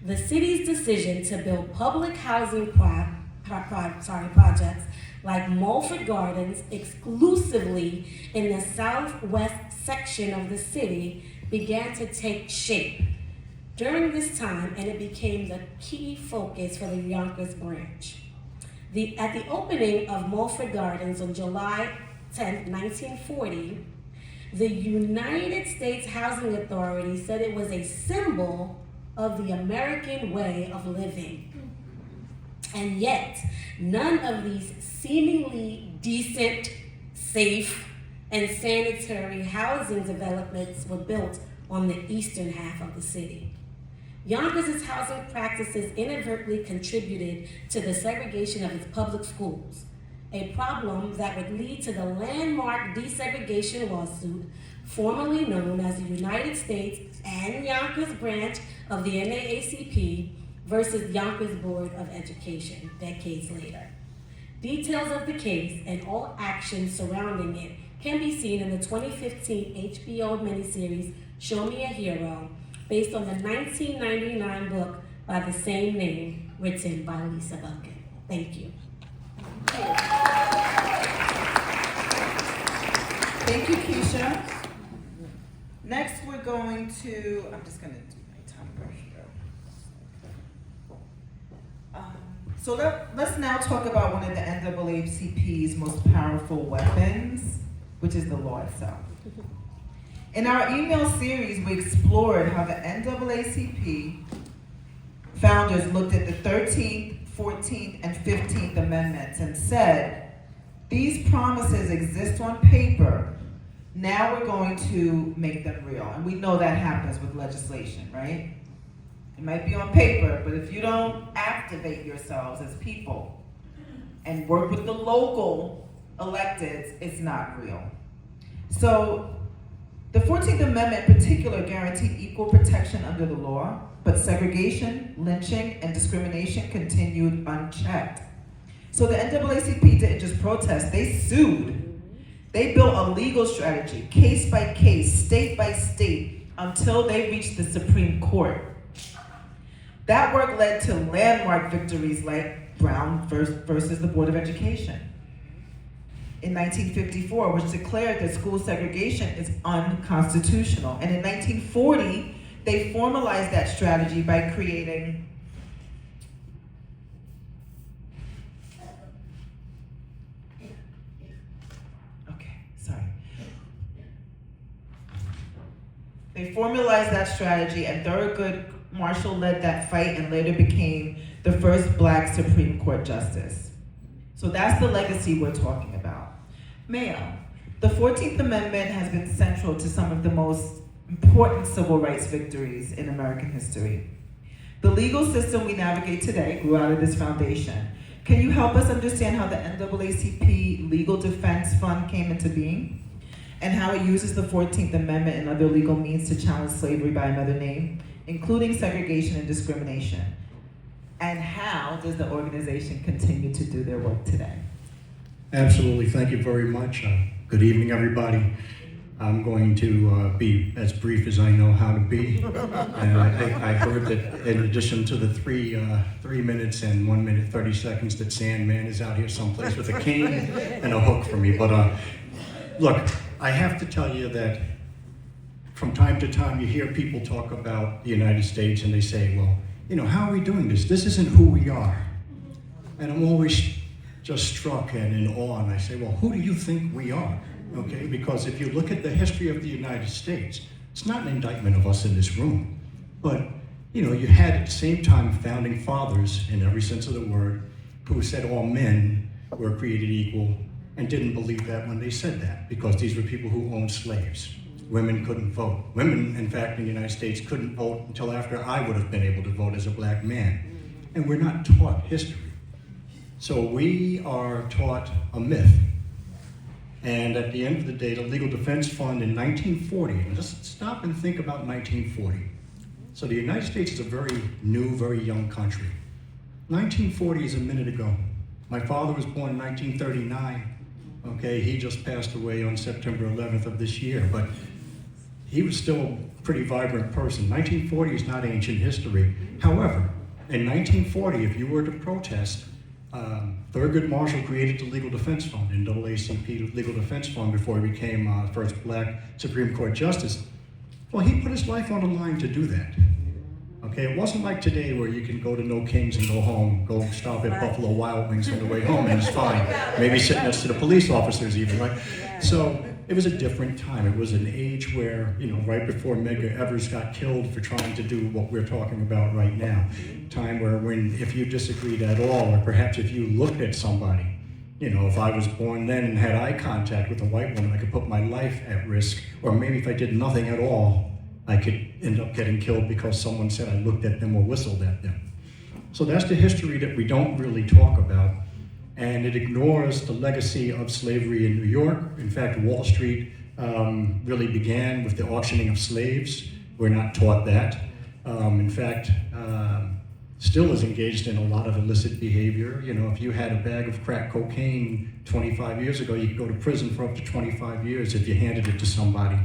The city's decision to build public housing projects like Mulford Gardens exclusively in the southwest section of the city began to take shape during this time, and it became the key focus for the Yonkers branch. At the opening of Mulford Gardens on July 10, 1940, the United States Housing Authority said it was a symbol of the American way of living. And yet, none of these seemingly decent, safe, and sanitary housing developments were built on the eastern half of the city. Yonkers' housing practices inadvertently contributed to the segregation of its public schools, a problem that would lead to the landmark desegregation lawsuit formerly known as the United States and Yonkers branch of the NAACP versus Yonkers Board of Education decades later. Details of the case and all actions surrounding it can be seen in the 2015 HBO miniseries Show Me a Hero, based on the 1999 book by the same name, written by Lisa Bucket. Thank you. Thank you, Keisha. Next, we're going to, I'm just going to do my timer here. So let's now talk about one of the NAACP's most powerful weapons, which is the law itself. In our email series, we explored how the NAACP founders looked at the 13th, 14th, and 15th Amendments and said, these promises exist on paper. Now we're going to make them real. And we know that happens with legislation, right? It might be on paper, but if you don't activate yourselves as people and work with the local electeds, it's not real. So the 14th Amendment in particular guaranteed equal protection under the law but segregation, lynching, and discrimination continued unchecked. So the NAACP didn't just protest, they sued. They built a legal strategy, case by case, state by state, until they reached the Supreme Court. That work led to landmark victories like Brown versus the Board of Education in 1954, which declared that school segregation is unconstitutional. And in 1940, they formalized that strategy by creating They formalized that strategy, and Thurgood Marshall led that fight and later became the first Black Supreme Court justice. So that's the legacy we're talking about. Mayo, the 14th Amendment has been central to some of the most important civil rights victories in American history. The legal system we navigate today grew out of this foundation. Can you help us understand how the NAACP Legal Defense Fund came into being? And how it uses the 14th Amendment and other legal means to challenge slavery by another name, including segregation and discrimination? And how does the organization continue to do their work today? Absolutely, thank you very much. Good evening, everybody. I'm going to be as brief as I know how to be. And I heard that in addition to the 3 minutes and 1 minute 30 seconds that Sandman is out here someplace with a cane and a hook for me. But look, I have to tell you that from time to time you hear people talk about the United States and they say, well, you know, how are we doing this? This isn't who we are. And I'm always just struck and in awe, and I say, well, who do you think we are? Okay, because if you look at the history of the United States, it's not an indictment of us in this room, but you know, you had at the same time founding fathers in every sense of the word who said all men were created equal and didn't believe that when they said that, because these were people who owned slaves. Women couldn't vote. Women, in fact, in the United States couldn't vote until after I would have been able to vote as a Black man. And we're not taught history. So we are taught a myth. And at the end of the day, the Legal Defense Fund in 1940, and just stop and think about 1940. So the United States is a very new, very young country. 1940 is a minute ago. My father was born in 1939. Okay, he just passed away on September 11th of this year, but he was still a pretty vibrant person. 1940 is not ancient history. However, in 1940, if you were to protest, Thurgood Marshall created the Legal Defense Fund, NAACP Legal Defense Fund, before he became first Black Supreme Court Justice. Well, he put his life on the line to do that. Okay, it wasn't like today where you can go to No Kings and go home, go stop at Buffalo Wild Wings on the way home and it's fine. Maybe sit next to the police officers even, right? So it was a different time. It was an age where, you know, right before Medgar Evers got killed for trying to do what we're talking about right now. Time where when, if you disagreed at all, or perhaps if you looked at somebody, you know, if I was born then and had eye contact with a white woman, I could put my life at risk. Or maybe if I did nothing at all, I could end up getting killed because someone said I looked at them or whistled at them. So that's the history that we don't really talk about. And it ignores the legacy of slavery in New York. In fact, Wall Street really began with the auctioning of slaves. We're not taught that. In fact, still is engaged in a lot of illicit behavior. You know, if you had a bag of crack cocaine 25 years ago, you could go to prison for up to 25 years if you handed it to somebody.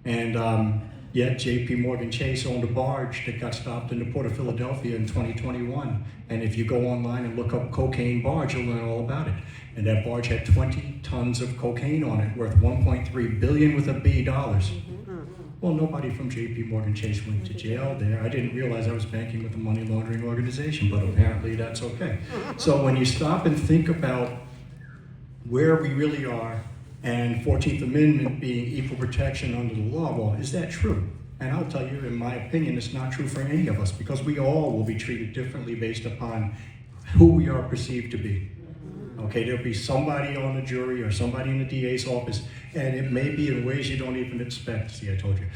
And yet J.P. Morgan Chase owned a barge that got stopped in the port of Philadelphia in 2021. And if you go online and look up cocaine barge, you'll learn all about it. And that barge had 20 tons of cocaine on it, worth $1.3 billion with a B dollars. Well, nobody from J.P. Morgan Chase went to jail there. I didn't realize I was banking with a money laundering organization, but apparently that's okay. So when you stop and think about where we really are, and 14th Amendment being equal protection under the law, well, is that true? And I'll tell you, in my opinion, it's not true for any of us, because we all will be treated differently based upon who we are perceived to be. Okay, there'll be somebody on the jury or somebody in the DA's office, and it may be in ways you don't even expect. See, I told you.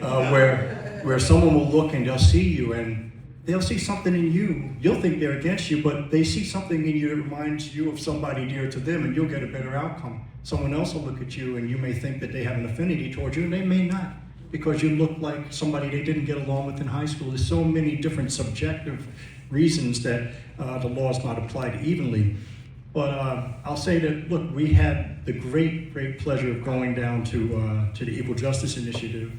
Where someone will look and they'll see you and they'll see something in you. You'll think they're against you, but they see something in you that reminds you of somebody dear to them, and you'll get a better outcome. Someone else will look at you and you may think that they have an affinity towards you, and they may not. because you look like somebody they didn't get along with in high school. There's so many different subjective reasons that the law is not applied evenly. But I'll say that, look, we had the great pleasure of going down to the Equal Justice Initiative,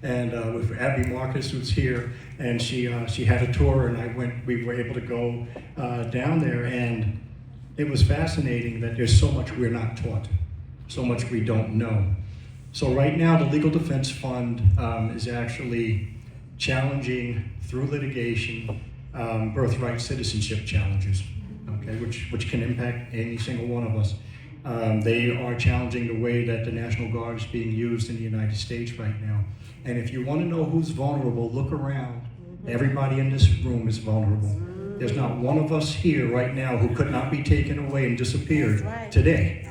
and with Abby Marcus, who's here, and she had a tour, and we were able to go down there, and it was fascinating that there's so much we're not taught, so much we don't know. So right now, the Legal Defense Fund is actually challenging through litigation birthright citizenship challenges, okay, which can impact any single one of us. They are challenging the way that the National Guard is being used in the United States right now. And if you want to know who's vulnerable, look around. Everybody in this room is vulnerable. There's not one of us here right now who could not be taken away and disappeared today.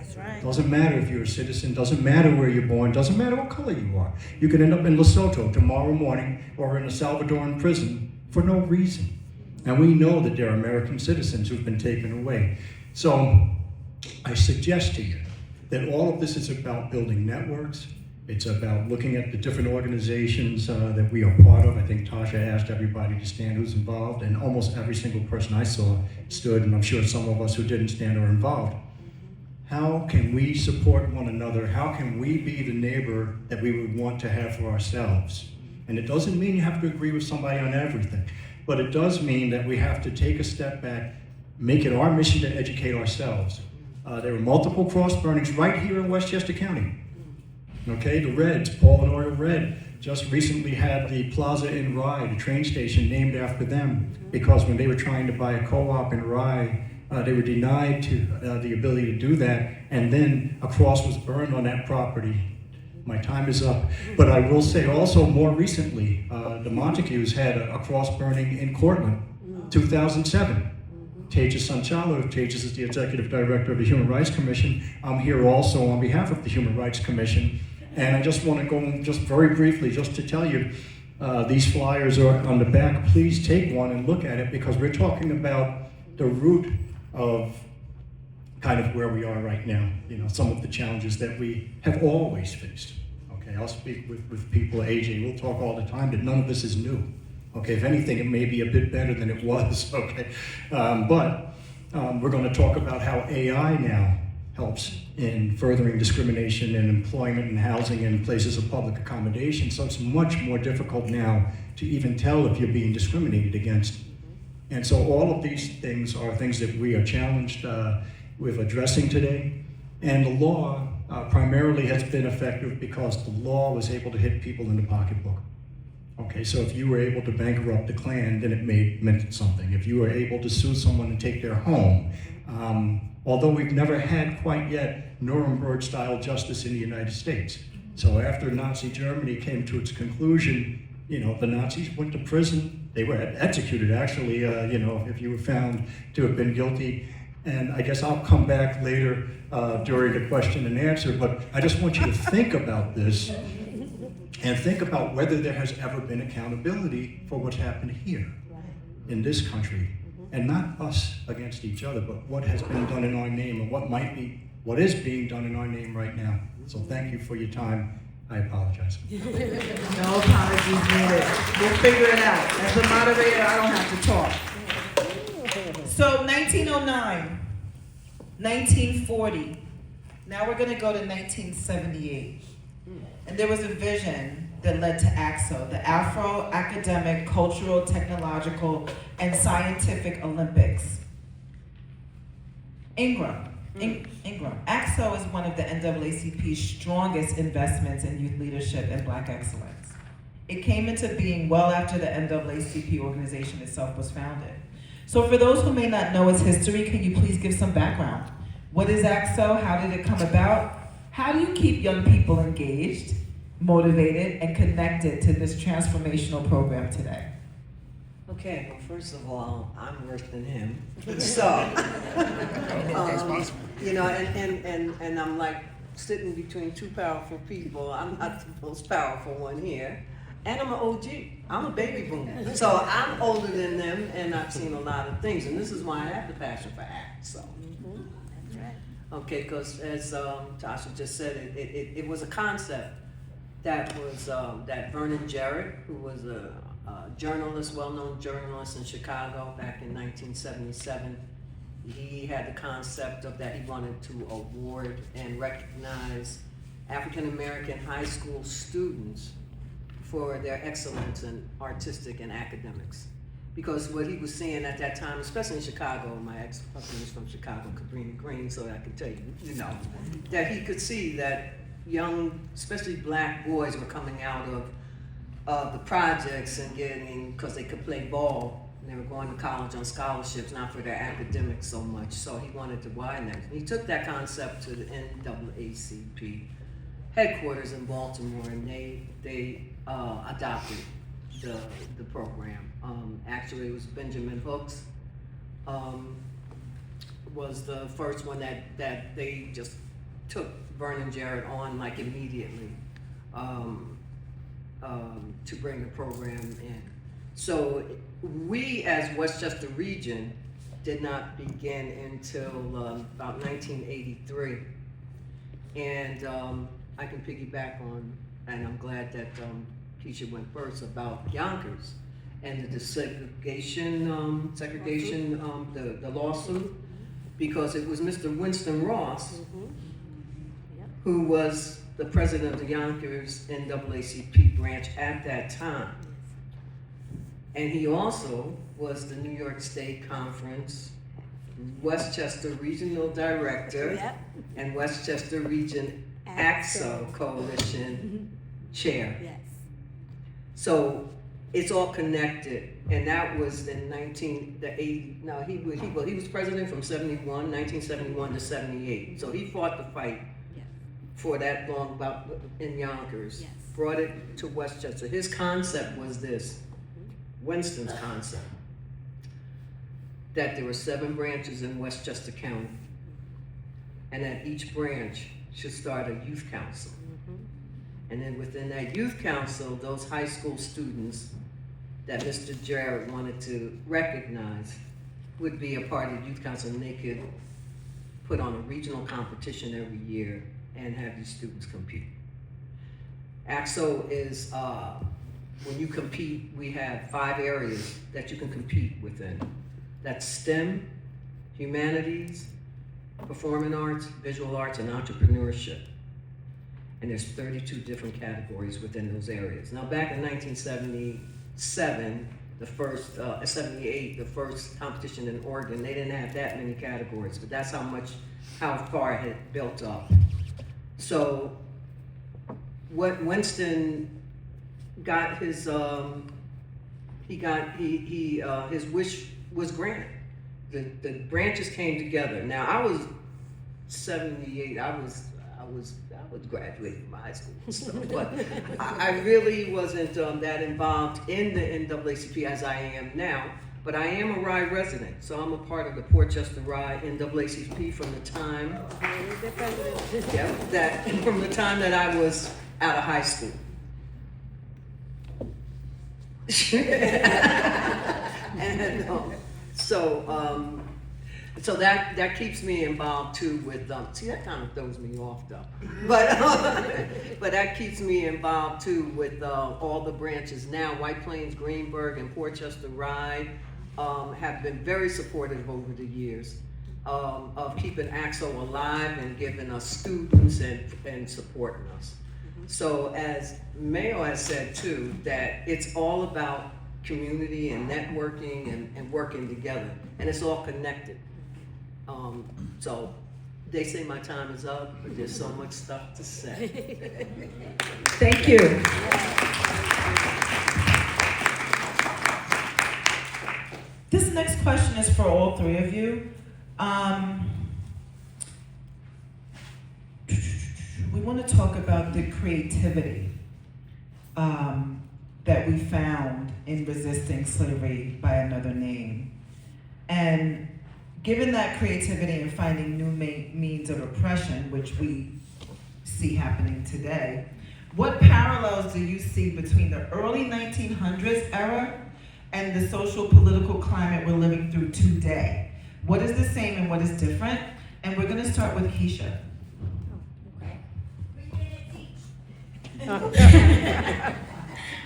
Doesn't matter if you're a citizen, doesn't matter where you're born, doesn't matter what color you are. You could end up in Lesotho tomorrow morning or in a Salvadoran prison for no reason. And we know that there are American citizens who've been taken away. So I suggest to you that all of this is about building networks. It's about looking at the different organizations that we are part of. I think Tasha asked everybody to stand who's involved, and almost every single person I saw stood, and I'm sure some of us who didn't stand are involved. How can we support one another? How can we be the neighbor that we would want to have for ourselves? And it doesn't mean you have to agree with somebody on everything, but it does mean that we have to take a step back, make it our mission to educate ourselves. There were multiple cross burnings right here in Westchester County. Okay, the Reds, Paul and Oriole Red, just recently had the Plaza in Rye, the train station, named after them, because when they were trying to buy a co-op in Rye, they were denied the ability to do that, and then a cross was burned on that property. My time is up, but I will say also more recently, the Montagues had a cross burning in Cortland, 2007. Tejas Sanchalo. Tejas is the Executive Director of the Human Rights Commission. I'm here also on behalf of the Human Rights Commission. And I just want to go just very briefly just to tell you, these flyers are on the back. Please take one and look at it, because we're talking about the root of kind of where we are right now. You know, some of the challenges that we have always faced. Okay, I'll speak with people, AJ, we'll talk all the time, that none of this is new. Okay, if anything, it may be a bit better than it was, okay? But we're going to talk about how AI now helps in furthering discrimination in employment and housing and places of public accommodation. So it's much more difficult now to even tell if you're being discriminated against. And so all of these things are things that we are challenged with addressing today. And the law primarily has been effective because the law was able to hit people in the pocketbook. Okay, so if you were able to bankrupt the Klan, then it meant something. If you were able to sue someone and take their home, although we've never had quite yet Nuremberg-style justice in the United States. So after Nazi Germany came to its conclusion, you know, the Nazis went to prison. They were executed, actually, you know, if you were found to have been guilty. And I guess I'll come back later during the question and answer, but I just want you to think about this and think about whether there has ever been accountability for what's happened here in this country. And not us against each other, but what has been done in our name and what is being done in our name right now. So thank you for your time. I apologize. No apologies needed. We'll figure it out. As a moderator, I don't have to talk. So 1909, 1940. Now we're going to go to 1978. And there was a vision that led to ACSO, the Afro Academic, Cultural, Technological, and Scientific Olympics. Ingram. ACSO is one of the NAACP's strongest investments in youth leadership and Black excellence. It came into being well after the NAACP organization itself was founded. So for those who may not know its history, can you please give some background? What is ACSO? How did it come about? How do you keep young people engaged, motivated, and connected to this transformational program today? Okay, well, first of all, I'm worse than him. So, you know, and I'm like sitting between two powerful people. I'm not the most powerful one here. And I'm an OG. I'm a baby boomer. So I'm older than them, and I've seen a lot of things. And this is why I have the passion for ACT. So. Okay, because as Tasha just said, it was a concept that Vernon Jarrett, who was a journalist, well-known journalist in Chicago back in 1977. He had the concept of that he wanted to award and recognize African American high school students for their excellence in artistic and academics. Because what he was seeing at that time, especially in Chicago, my ex-husband is from Chicago, Cabrini Green, so I can tell you, that he could see that young, especially black boys were coming out of the projects and getting, because they could play ball, and they were going to college on scholarships, not for their academics so much. So he wanted to widen that. He took that concept to the NAACP headquarters in Baltimore, and they adopted the program. Actually, it was Benjamin Hooks was the first one that they just took Vernon Jarrett on like immediately to bring the program in. So we, as Westchester Region, did not begin until about 1983, and I can piggyback on, and I'm glad that Keisha went first, about Yonkers and the segregation, the lawsuit, because it was Mr. Winston Ross who was the president of the Yonkers NAACP branch at that time. And he also was the New York State Conference Westchester Regional Director and Westchester Region AXO Coalition Chair. Yes. So it's all connected, and that was in 1980. No, he was president from 1971 to 78. So he fought the fight for that long about in Yonkers. Yes. Brought it to Westchester. His concept was this, Winston's concept, that there were 7 branches in Westchester County, and that each branch should start a youth council. And then within that youth council, those high school students that Mr. Jarrett wanted to recognize would be a part of the youth council, and they could put on a regional competition every year and have these students compete. AXO is, when you compete, we have 5 areas that you can compete within. That's STEM, humanities, performing arts, visual arts, and entrepreneurship. And there's 32 different categories within those areas. Now, back in 1977, the first, 78, the first competition in Oregon, they didn't have that many categories, but that's how far it had built up. So, what Winston got his, his wish was granted. The branches came together. Now, I was 78, I was graduating from high school and stuff, but I really wasn't that involved in the NAACP as I am now. But I am a Rye resident, so I'm a part of the Portchester Rye NAACP from the time that I was out of high school. And so that keeps me involved too with see, that kind of throws me off though, but that keeps me involved too with all the branches now. White Plains, Greenburgh, and Portchester Rye have been very supportive over the years of keeping AXO alive and giving us students and supporting us. So as Mayo has said too, that it's all about community and networking and working together, and it's all connected. So they say my time is up, but there's so much stuff to say. Thank you. This next question is for all 3 of you. We want to talk about the creativity that we found in resisting slavery by another name. And given that creativity and finding new means of oppression, which we see happening today, what parallels do you see between the early 1900s era and the social political climate we're living through today? What is the same and what is different? And we're going to start with Keisha.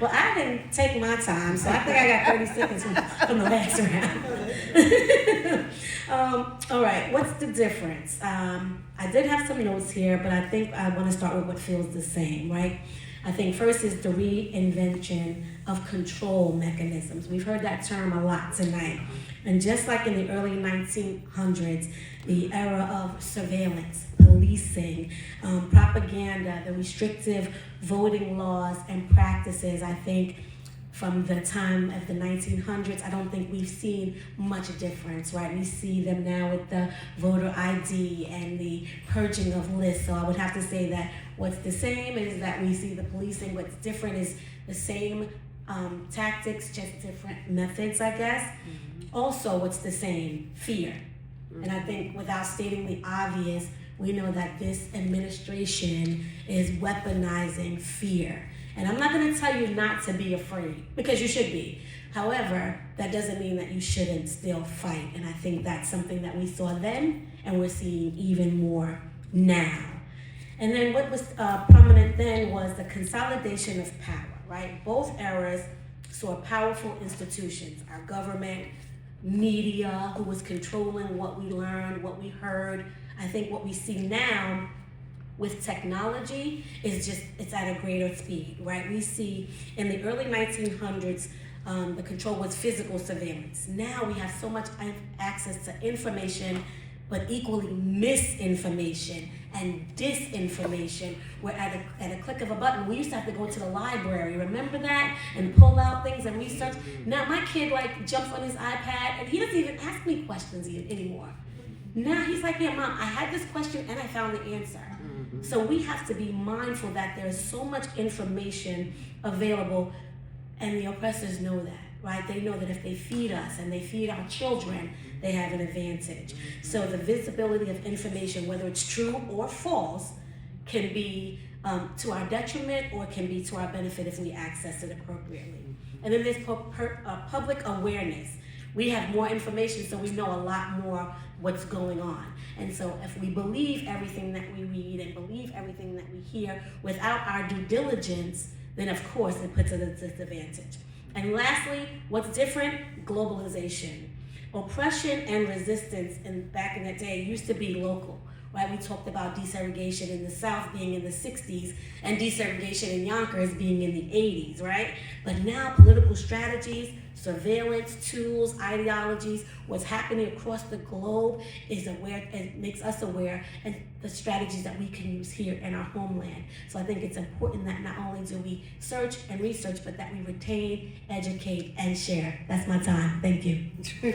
Well, I didn't take my time, so I think I got 30 seconds from the last round. All right, what's the difference? I did have some notes here, but I think I want to start with what feels the same, right? I think first is the reinvention of control mechanisms. We've heard that term a lot tonight. And just like in the early 1900s, the era of surveillance, policing, propaganda, the restrictive voting laws and practices, I think from the time of the 1900s, I don't think we've seen much difference, right? We see them now with the voter ID and the purging of lists. So I would have to say that what's the same is that we see the policing. What's different is the same tactics, just different methods, I guess. Mm-hmm. Also, what's the same? Fear. Mm-hmm. And I think without stating the obvious, we know that this administration is weaponizing fear. And I'm not going to tell you not to be afraid, because you should be. However, that doesn't mean that you shouldn't still fight. And I think that's something that we saw then, and we're seeing even more now. And then what was prominent then was the consolidation of power, right? Both eras saw powerful institutions, our government, media, who was controlling what we learned, what we heard. I think what we see now with technology is just, it's at a greater speed, right? We see in the early 1900s, the control was physical surveillance. Now we have so much access to information, but equally misinformation and disinformation. Where at a click of a button, we used to have to go to the library, remember that? And pull out things and research. Now my kid jumps on his iPad and he doesn't even ask me questions anymore. Now he's like, yeah, Mom, I had this question and I found the answer. Mm-hmm. So we have to be mindful that there's so much information available, and the oppressors know that, right? They know that if they feed us and they feed our children, they have an advantage. So the visibility of information, whether it's true or false, can be to our detriment or can be to our benefit if we access it appropriately. And then there's public awareness. We have more information, so we know a lot more what's going on. And so if we believe everything that we read and believe everything that we hear without our due diligence, then of course it puts us at a disadvantage. And lastly, what's different? Globalization. Oppression and resistance back in the day used to be local, right? We talked about desegregation in the South being in the 60s and desegregation in Yonkers being in the 80s, right? But now political strategies, surveillance, tools, ideologies, what's happening across the globe is aware, and makes us aware, and the strategies that we can use here in our homeland. So I think it's important that not only do we search and research, but that we retain, educate, and share. That's my time. Thank you. I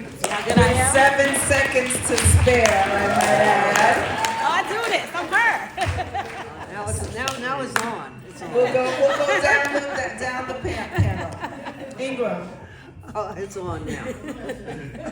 got 7 seconds to spare, I might add. I do this. I'm her. Now it's on. It's on. We'll go down the panel. Ingram. Oh, it's on now.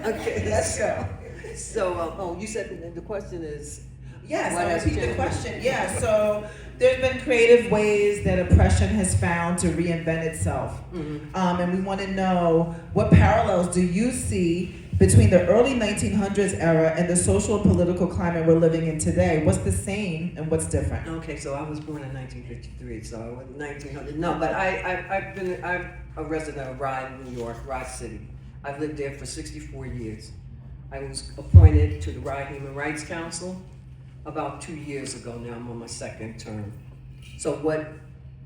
Okay, Let's go. So, you said the question is. Yes, what I'll has repeat the changed? question. Yeah, so there's been creative ways that oppression has found to reinvent itself. Mm-hmm. And we want to know, what parallels do you see between the early 1900s era and the social and political climate we're living in today? What's the same and what's different? Okay, so I was born in 1953, so 1900. No, but I'm a resident of Rye, New York, Rye City. I've lived there for 64 years. I was appointed to the Rye Human Rights Council about 2 years ago now. I'm on my second term. So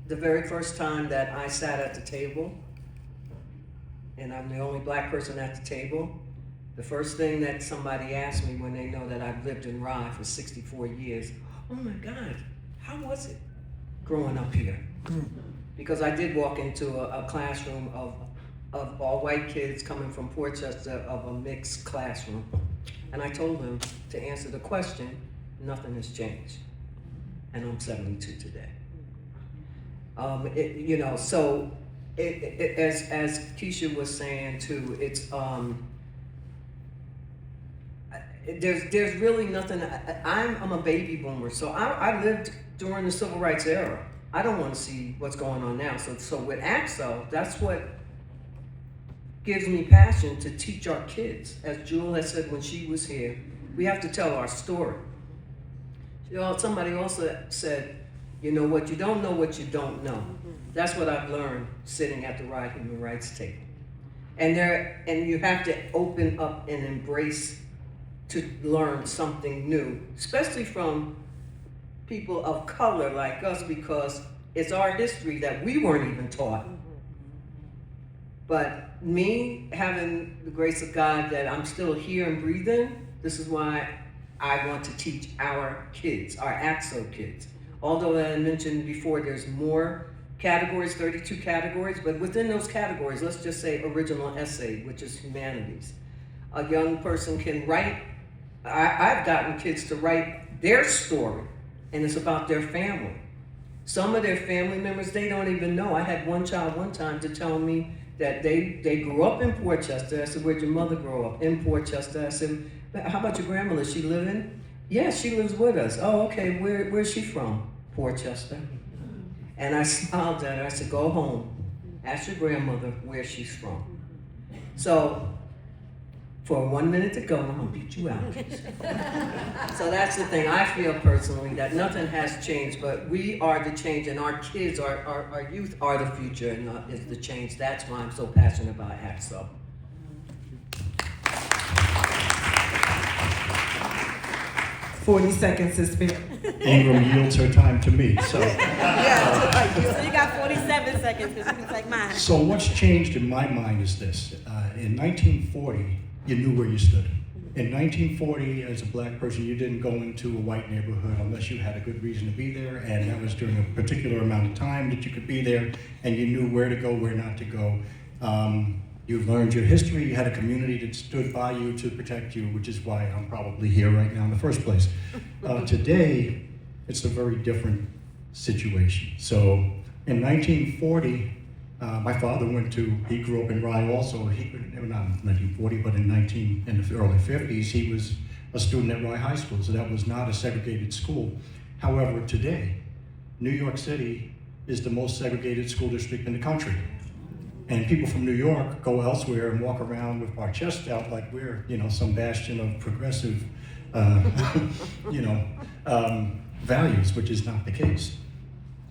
the very first time that I sat at the table, and I'm the only black person at the table, the first thing that somebody asked me when they know that I've lived in Rye for 64 years, oh my God, how was it growing up here? Because I did walk into a classroom of all white kids coming from Portchester, of a mixed classroom. And I told them to answer the question, nothing has changed. And I'm 72 today. So as Keisha was saying too, it's, there's really nothing. I'm a baby boomer, so I lived during the civil rights era. I don't want to see what's going on now. So with AXO, that's what gives me passion to teach our kids. As Jewel has said when she was here, we have to tell our story. Somebody also said, You know what you don't know, what you don't know. That's what I've learned sitting at the Right Human Rights table. And you have to open up and embrace to learn something new, especially from people of color like us, because it's our history that we weren't even taught. But me having the grace of God that I'm still here and breathing, this is why I want to teach our kids, our AXO kids. Although I mentioned before, there's more categories, 32 categories, but within those categories, let's just say original essay, which is humanities. A young person can write, I've gotten kids to write their story, and it's about their family. Some of their family members, they don't even know. I had one child one time to tell me that they grew up in Portchester. I said, where'd your mother grow up? In Portchester. I said, how about your grandmother? She living? Yeah, she lives with us. Oh, okay, where's she from? Portchester. And I smiled at her. I said, go home. Ask your grandmother where she's from. So, for 1 minute to go, I'm gonna beat you out. So that's the thing. I feel personally that nothing has changed, but we are the change, and our kids, our youth are the future, and is the change. That's why I'm so passionate about AXO. 40 seconds to spare. Ingram yields her time to me, so. So you got 47 seconds because you can take mine. So what's changed in my mind is this. In 1940, you knew where you stood. In 1940, as a black person, you didn't go into a white neighborhood unless you had a good reason to be there, and that was during a particular amount of time that you could be there, and you knew where to go, where not to go. You learned your history, you had a community that stood by you to protect you, which is why I'm probably here right now in the first place. Today, it's a very different situation. So in 1940, my father he grew up in Rye also, not in 1940, but in the early 50s, he was a student at Rye High School, so that was not a segregated school. However, today, New York City is the most segregated school district in the country. And people from New York go elsewhere and walk around with our chest out like we're, some bastion of progressive, values, which is not the case.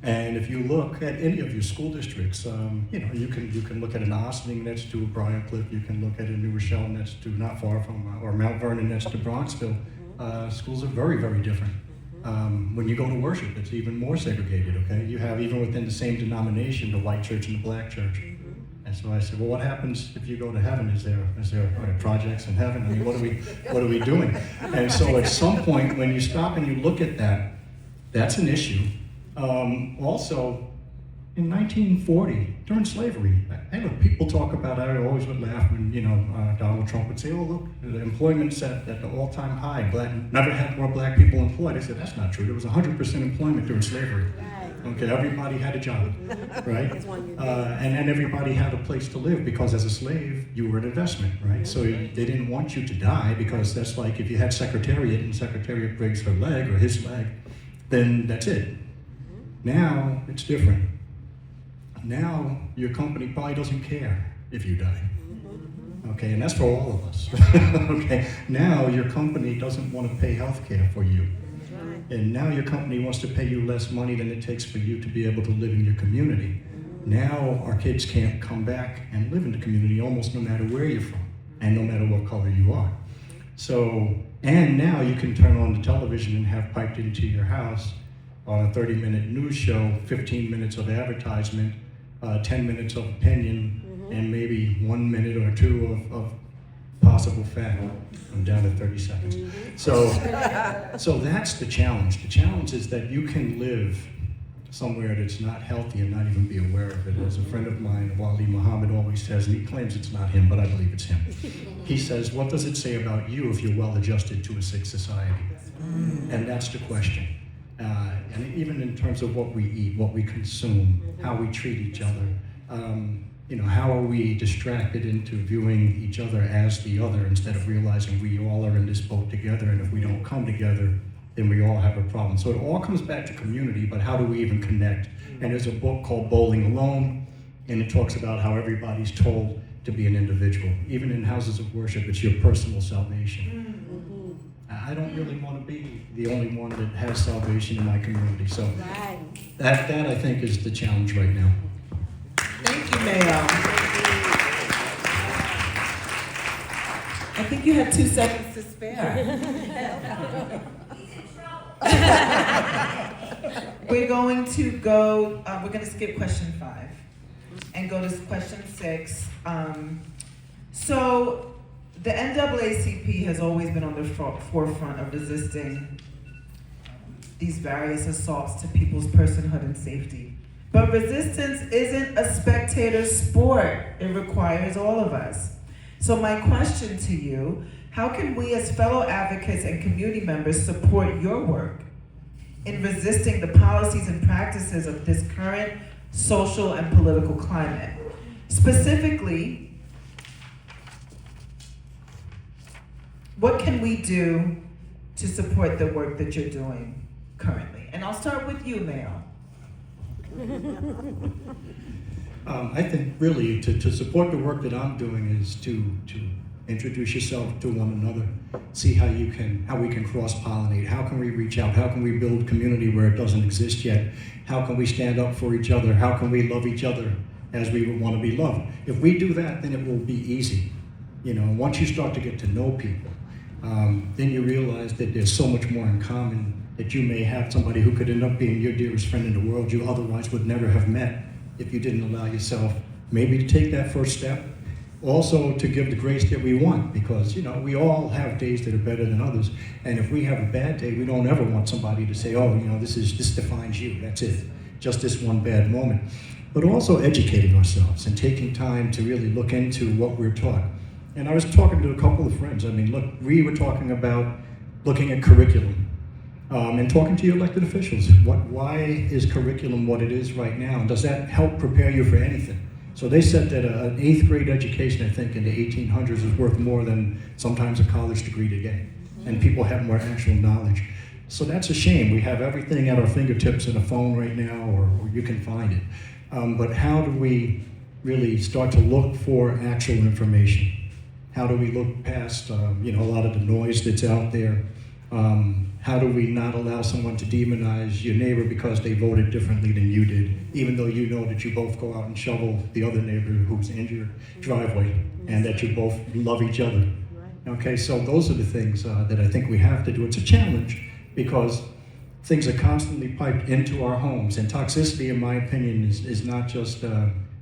And if you look at any of your school districts, you can look at an Ossining that's to Briarcliff, you can look at a New Rochelle that's to not far from, or Mount Vernon that's to Bronxville. Schools are very, very different. When you go to worship, it's even more segregated, okay? You have, even within the same denomination, the white church and the black church. And so I said, well, what happens if you go to heaven? Are there projects in heaven? I mean, what are we doing? And so at some point, when you stop and you look at that, that's an issue. Also, in 1940, during slavery, people talk about, I always would laugh when, Donald Trump would say, oh, look, the employment's at the all-time high. Never had more black people employed. I said, that's not true. There was 100% employment during slavery. Okay, everybody had a job, right? And then everybody had a place to live, because as a slave, you were an investment, right? So they didn't want you to die, because that's like if you had Secretariat and Secretariat breaks her leg or his leg, then that's it. Now, it's different. Now, your company probably doesn't care if you die. Okay, and that's for all of us. Okay, now your company doesn't want to pay health care for you. And now your company wants to pay you less money than it takes for you to be able to live in your community. Now our kids can't come back and live in the community almost no matter where you're from and no matter what color you are. So, and now you can turn on the television and have piped into your house on a 30-minute news show, 15 minutes of advertisement, 10 minutes of opinion, and maybe 1 minute or two of possible fact. I'm down to 30 seconds. So that's the challenge. The challenge is that you can live somewhere that's not healthy and not even be aware of it. As a friend of mine, Wali Muhammad, always says, and he claims it's not him, but I believe it's him. He says, what does it say about you if you're well adjusted to a sick society? And that's the question. And even in terms of what we eat, what we consume, how we treat each other, how are we distracted into viewing each other as the other instead of realizing we all are in this boat together, and if we don't come together, then we all have a problem. So it all comes back to community, but how do we even connect? And there's a book called Bowling Alone, and it talks about how everybody's told to be an individual. Even in houses of worship, it's your personal salvation. I don't really want to be the only one that has salvation in my community. So Right. that I think is the challenge right now. Thank you, Mayo. I think you had 2 seconds to spare. We're going to go, we're going to skip question 5 and go to question 6. So the NAACP has always been on the forefront of resisting these various assaults to people's personhood and safety. But resistance isn't a spectator sport. It requires all of us. So my question to you, how can we as fellow advocates and community members support your work in resisting the policies and practices of this current social and political climate? Specifically, what can we do to support the work that you're doing currently? And I'll start with you, Mayo. I think really to support the work that I'm doing is to introduce yourself to one another, see how we can cross-pollinate, how can we reach out, how can we build community where it doesn't exist yet, how can we stand up for each other, how can we love each other as we would want to be loved. If we do that, then it will be easy. You know, once you start to get to know people, then you realize that there's so much more in common, that you may have somebody who could end up being your dearest friend in the world you otherwise would never have met if you didn't allow yourself maybe to take that first step. Also to give the grace that we want, because you know we all have days that are better than others, and if we have a bad day, we don't ever want somebody to say, oh, you know, this defines you, that's it, just this one bad moment. But also educating ourselves and taking time to really look into what we're taught. And I was talking to a couple of friends. I mean, look, we were talking about looking at curriculum and talking to your elected officials. Why is curriculum what it is right now? And does that help prepare you for anything? So they said that an 8th grade education, I think, in the 1800s was worth more than sometimes a college degree today. And people have more actual knowledge. So that's a shame. We have everything at our fingertips in a phone right now, or you can find it. But how do we really start to look for actual information? How do we look past, you know, a lot of the noise that's out there? How do we not allow someone to demonize your neighbor because they voted differently than you did, even though you know that you both go out and shovel the other neighbor who's in your driveway, and that you both love each other? Okay, so those are the things that I think we have to do. It's a challenge because things are constantly piped into our homes, and toxicity, in my opinion, is not just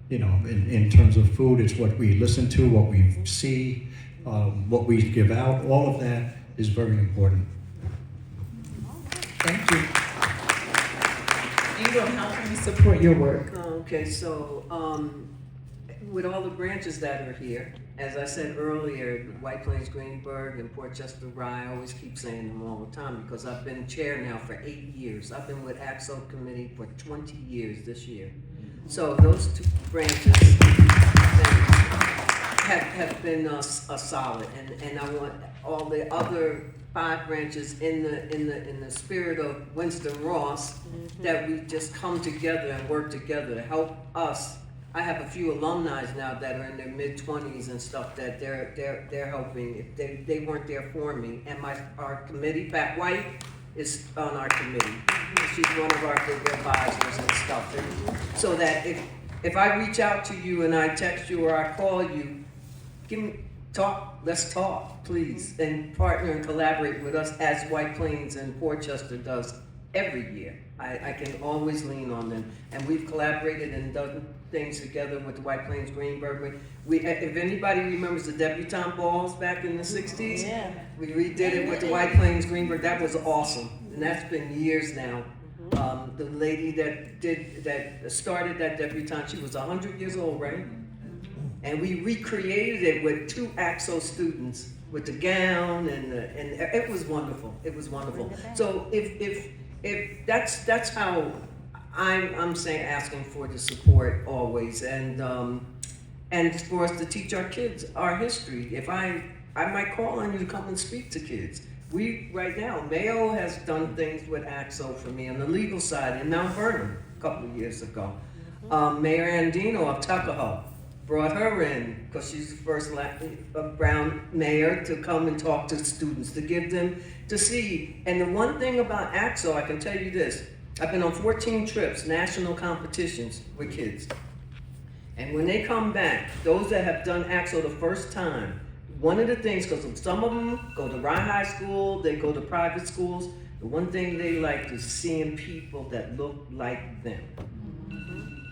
you know, in terms of food. It's what we listen to, what we see, what we give out. All of that is very important. Thank you. Ingram, how can we support your work? Okay, so with all the branches that are here, as I said earlier, White Plains, Greenburgh, and Port Chester Rye, I always keep saying them all the time because I've been chair now for 8 years. I've been with AXO committee for 20 years this year. So those 2 branches have been a solid, and I want all the other 5 branches in the spirit of Winston Ross, that we just come together and work together to help us. I have a few alumni now that are in their mid-20s and stuff that they're helping. If they weren't there for me, and our committee, Pat White, is on our committee. She's one of our big advisors and stuff. And so that if I reach out to you and I text you or I call you, let's talk, please, and partner and collaborate with us as White Plains and Port Chester does every year. I can always lean on them, and we've collaborated and done things together with the White Plains Greenburgh. If anybody remembers the debutante balls back in the 60s, Yeah. we redid it with the White Plains Greenburgh. That was awesome, and that's been years now. The lady that started that debutante, she was 100 years old, right? And we recreated it with 2 AXO students with the gown, and it was wonderful. It was wonderful. So if that's how I'm saying, asking for the support always, and for us to teach our kids our history. If I might call on you to come and speak to kids. We right now, Mayo has done things with AXO for me on the legal side in Mount Vernon a couple of years ago. Mayor Andino of Tuckahoe. brought her in, because she's the first brown mayor to come and talk to students, to give them, to see. And the one thing about AXO, I can tell you this, I've been on 14 trips, national competitions with kids. And when they come back, those that have done AXO the first time, one of the things, because some of them go to Rye High School, they go to private schools, the one thing they like is seeing people that look like them.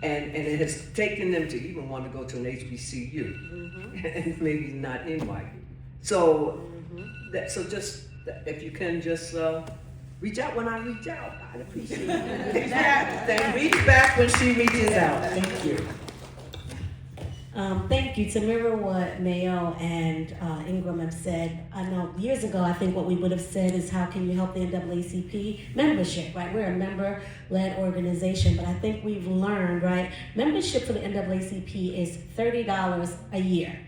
And it has taken them to even want to go to an HBCU, and maybe not NYU. So, so just, if you can just reach out when I reach out, I'd appreciate it. Then reach back when she reaches out. Thank you. Thank you. To mirror what Mayo and Ingram have said, I know years ago, I think what we would have said is, how can you help the NAACP? Membership, right? We're a member-led organization, but I think we've learned, right? Membership for the NAACP is $30 a year.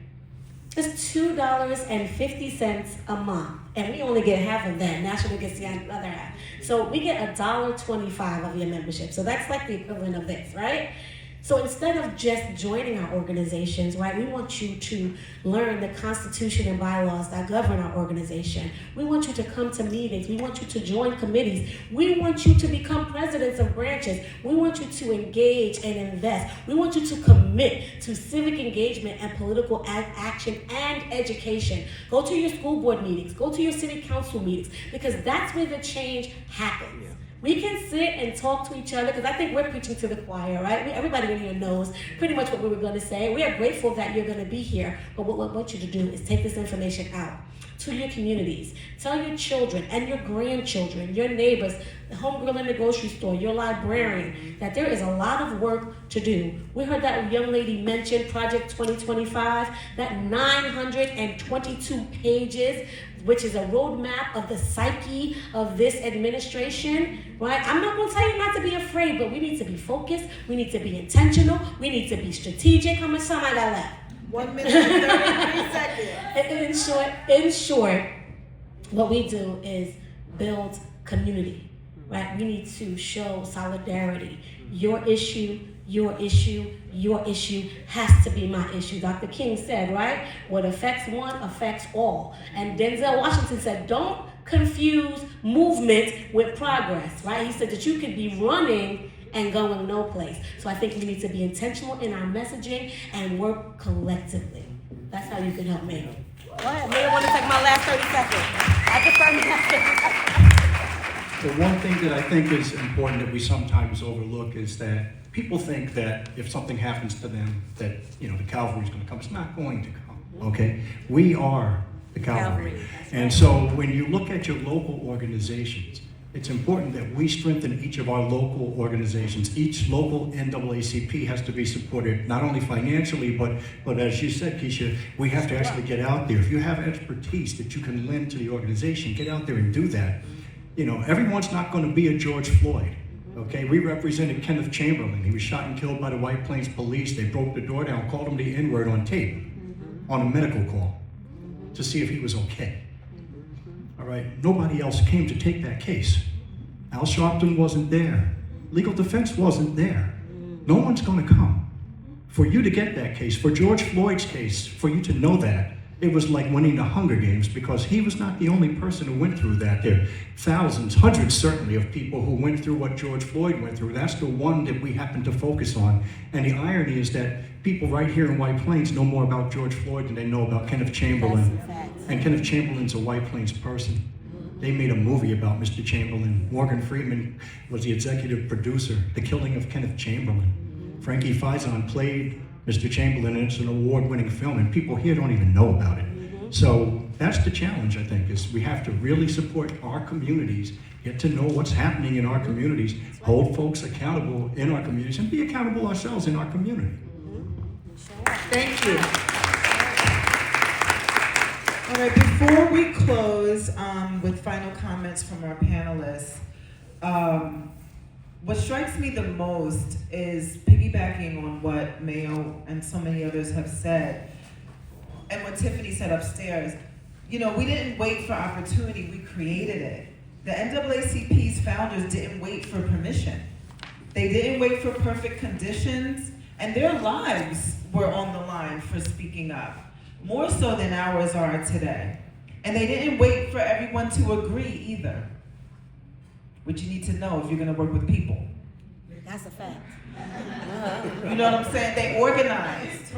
It's $2.50 a month, and we only get half of that. National gets the other half. So we get $1.25 of your membership. So that's like the equivalent of this, right? So instead of just joining our organizations, right, we want you to learn the Constitution and bylaws that govern our organization. We want you to come to meetings. We want you to join committees. We want you to become presidents of branches. We want you to engage and invest. We want you to commit to civic engagement and political action and education. Go to your school board meetings. Go to your city council meetings, because that's where the change happens. Yeah. We can sit and talk to each other, because I think we're preaching to the choir, right? Everybody in here knows pretty much what we were going to say. We are grateful that you're going to be here, but what we want you to do is take this information out to your communities. Tell your children and your grandchildren, your neighbors, the homegirl in the grocery store, your librarian, that there is a lot of work to do. We heard that young lady mention Project 2025, that 922 pages, which is a roadmap of the psyche of this administration, right? I'm not gonna tell you not to be afraid, but we need to be focused, we need to be intentional, we need to be strategic. How much time I got left? 1 minute and 33 seconds. In short, what we do is build community, right? We need to show solidarity. Your issue has to be my issue. Dr. King said, right? What affects one affects all. And Denzel Washington said, don't confuse movement with progress, right? He said that you could be running and going no place. So I think we need to be intentional in our messaging and work collectively. That's how you can help me. Go ahead, Mayor, want to take my last 30 seconds. I confirm my last 30 seconds. The one thing that I think is important that we sometimes overlook is that people think that if something happens to them, that, you know, the cavalry's going to come. It's not going to come, okay? We are the cavalry. And so when you look at your local organizations, it's important that we strengthen each of our local organizations. Each local NAACP has to be supported, not only financially, but as you said, Keisha, we have to actually get out there. If you have expertise that you can lend to the organization, get out there and do that. You know, everyone's not going to be a George Floyd. Okay, we represented Kenneth Chamberlain. He was shot and killed by the White Plains Police. They broke the door down, called him the N-word on tape, on a medical call, to see if he was okay. All right, nobody else came to take that case. Al Sharpton wasn't there. Legal defense wasn't there. No one's going to come. For you to get that case, for George Floyd's case, for you to know that, it was like winning the Hunger Games, because he was not the only person who went through that. There are thousands, hundreds certainly, of people who went through what George Floyd went through. That's the one that we happen to focus on. And the irony is that people right here in White Plains know more about George Floyd than they know about Kenneth Chamberlain. And Kenneth Chamberlain's a White Plains person. They made a movie about Mr. Chamberlain. Morgan Freeman was the executive producer. The Killing of Kenneth Chamberlain. Frankie Faison played Mr. Chamberlain, and it's an award-winning film, and people here don't even know about it. So that's the challenge, I think, is we have to really support our communities, get to know what's happening in our communities, hold folks accountable in our communities, and be accountable ourselves in our community. Thank you. All right, before we close with final comments from our panelists, what strikes me the most is piggybacking on what Mayo and so many others have said, and what Tiffany said upstairs. You know, we didn't wait for opportunity, we created it. The NAACP's founders didn't wait for permission. They didn't wait for perfect conditions, and their lives were on the line for speaking up, more so than ours are today. And they didn't wait for everyone to agree either, which you need to know if you're gonna work with people. That's a fact. You know what I'm saying? They organized,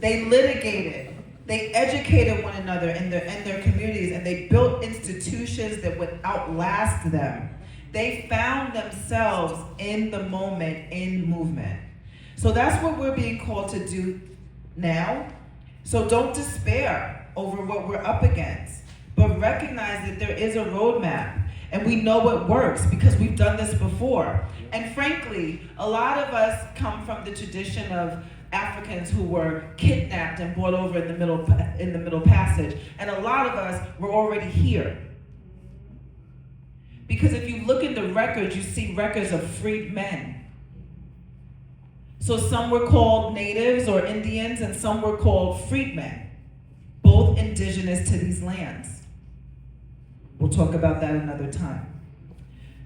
they litigated, they educated one another in their communities, and they built institutions that would outlast them. They found themselves in the moment, in movement. So that's what we're being called to do now. So don't despair over what we're up against, but recognize that there is a roadmap, and we know what works because we've done this before. And frankly, a lot of us come from the tradition of Africans who were kidnapped and brought over in the Middle Passage, and a lot of us were already here. Because if you look in the records, you see records of freed men. So some were called natives or Indians, and some were called freedmen, both indigenous to these lands. We'll talk about that another time.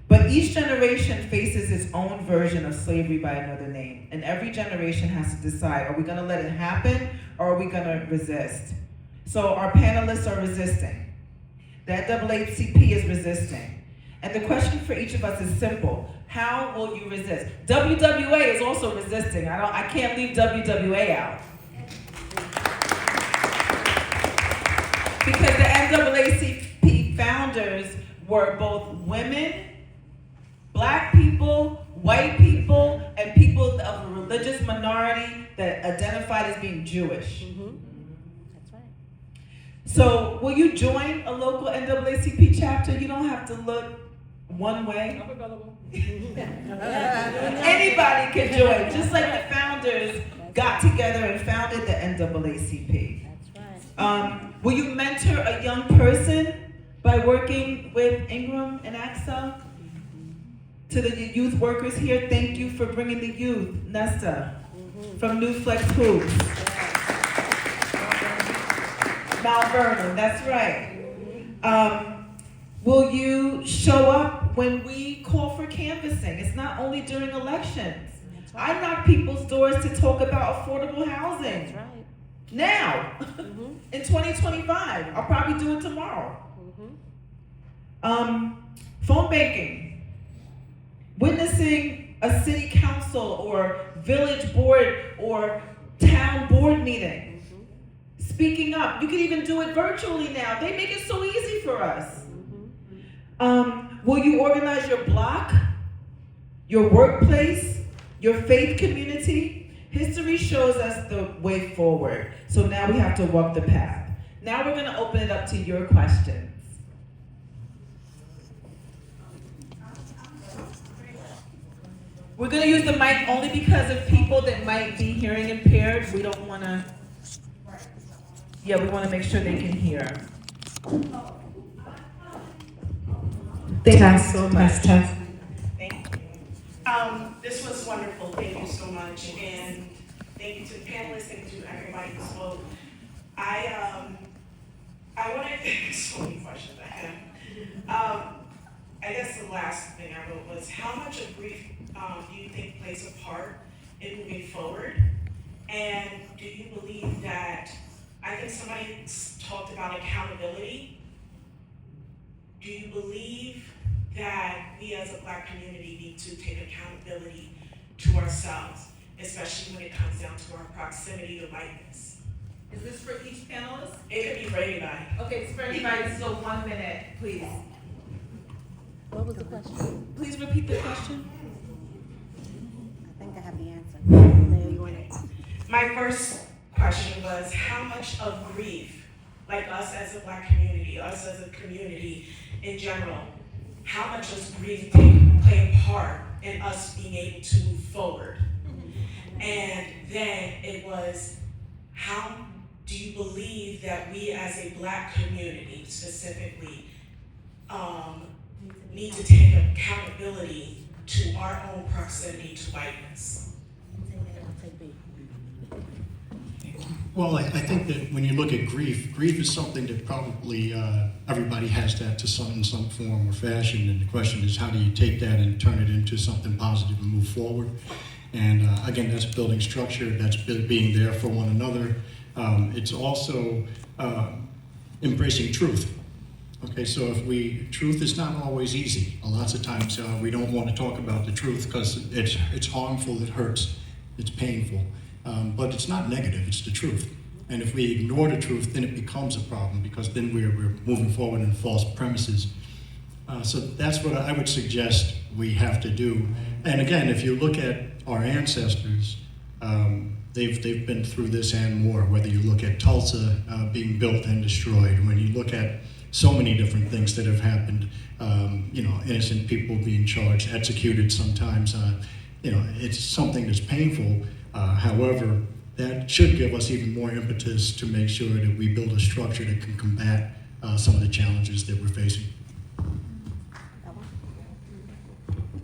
But each generation faces its own version of slavery by another name, and every generation has to decide, are we gonna let it happen, or are we gonna resist? So our panelists are resisting. The NAACP is resisting. And the question for each of us is simple. How will you resist? WWA is also resisting. I can't leave WWA out. Because the NAACP founders were both women, Black people, white people, and people of a religious minority that identified as being Jewish. That's right. So will you join a local NAACP chapter? You don't have to look one way. I'm available. Anybody can join, just like the founders got together and founded the NAACP. That's right. Will you mentor a young person by working with Ingram and Axel? To the youth workers here, thank you for bringing the youth. Nesta from New Flex Hoops. Mount Vernon, that's right. Will you show up when we call for canvassing? It's not only during elections. I knock people's doors to talk about affordable housing. That's right. Now, in 2025. I'll probably do it tomorrow. Phone banking. Witnessing a city council or village board or town board meeting. Speaking up. You can even do it virtually now. They make it so easy for us. Will you organize your block, your workplace, your faith community? History shows us the way forward. So now we have to walk the path. Now we're going to open it up to your questions. We're going to use the mic only because of people that might be hearing impaired. We don't want to, we want to make sure they can hear. Thank you so much. Test. Thank you. This was wonderful. Thank you so much. And thank you to the panelists and to everybody who spoke. I wanted so many questions I have. I guess the last thing I wrote was, how much of grief do you think plays a part in moving forward? And do you believe that, I think somebody talked about accountability. Do you believe that we as a Black community need to take accountability to ourselves, especially when it comes down to our proximity to whiteness? Is this for each panelist? It could be for anybody. Okay, it's for anybody, so 1 minute, please. What was the question? Please repeat the question. I think I have the answer. There you went. My first question was, how much of grief, like us as a Black community, us as a community in general, how much does grief play a part in us being able to move forward? And then it was, how do you believe that we as a Black community specifically need to take accountability to our own proximity to whiteness? Well, I think that when you look at grief is something that probably everybody has that to in some form or fashion. And the question is, how do you take that and turn it into something positive and move forward? And again, that's building structure, that's being there for one another. It's also embracing truth. Okay, so truth is not always easy. Lots of times we don't want to talk about the truth because it's harmful, it hurts, it's painful. But it's not negative, it's the truth. And if we ignore the truth, then it becomes a problem because then we're moving forward in false premises. So that's what I would suggest we have to do. And again, if you look at our ancestors, they've been through this and more, whether you look at Tulsa being built and destroyed, when you look at so many different things that have happened, innocent people being charged, executed sometimes, it's something that's painful. However, that should give us even more impetus to make sure that we build a structure that can combat some of the challenges that we're facing.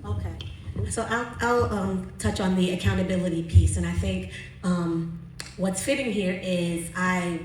Okay, so I'll touch on the accountability piece, and I think what's fitting here is I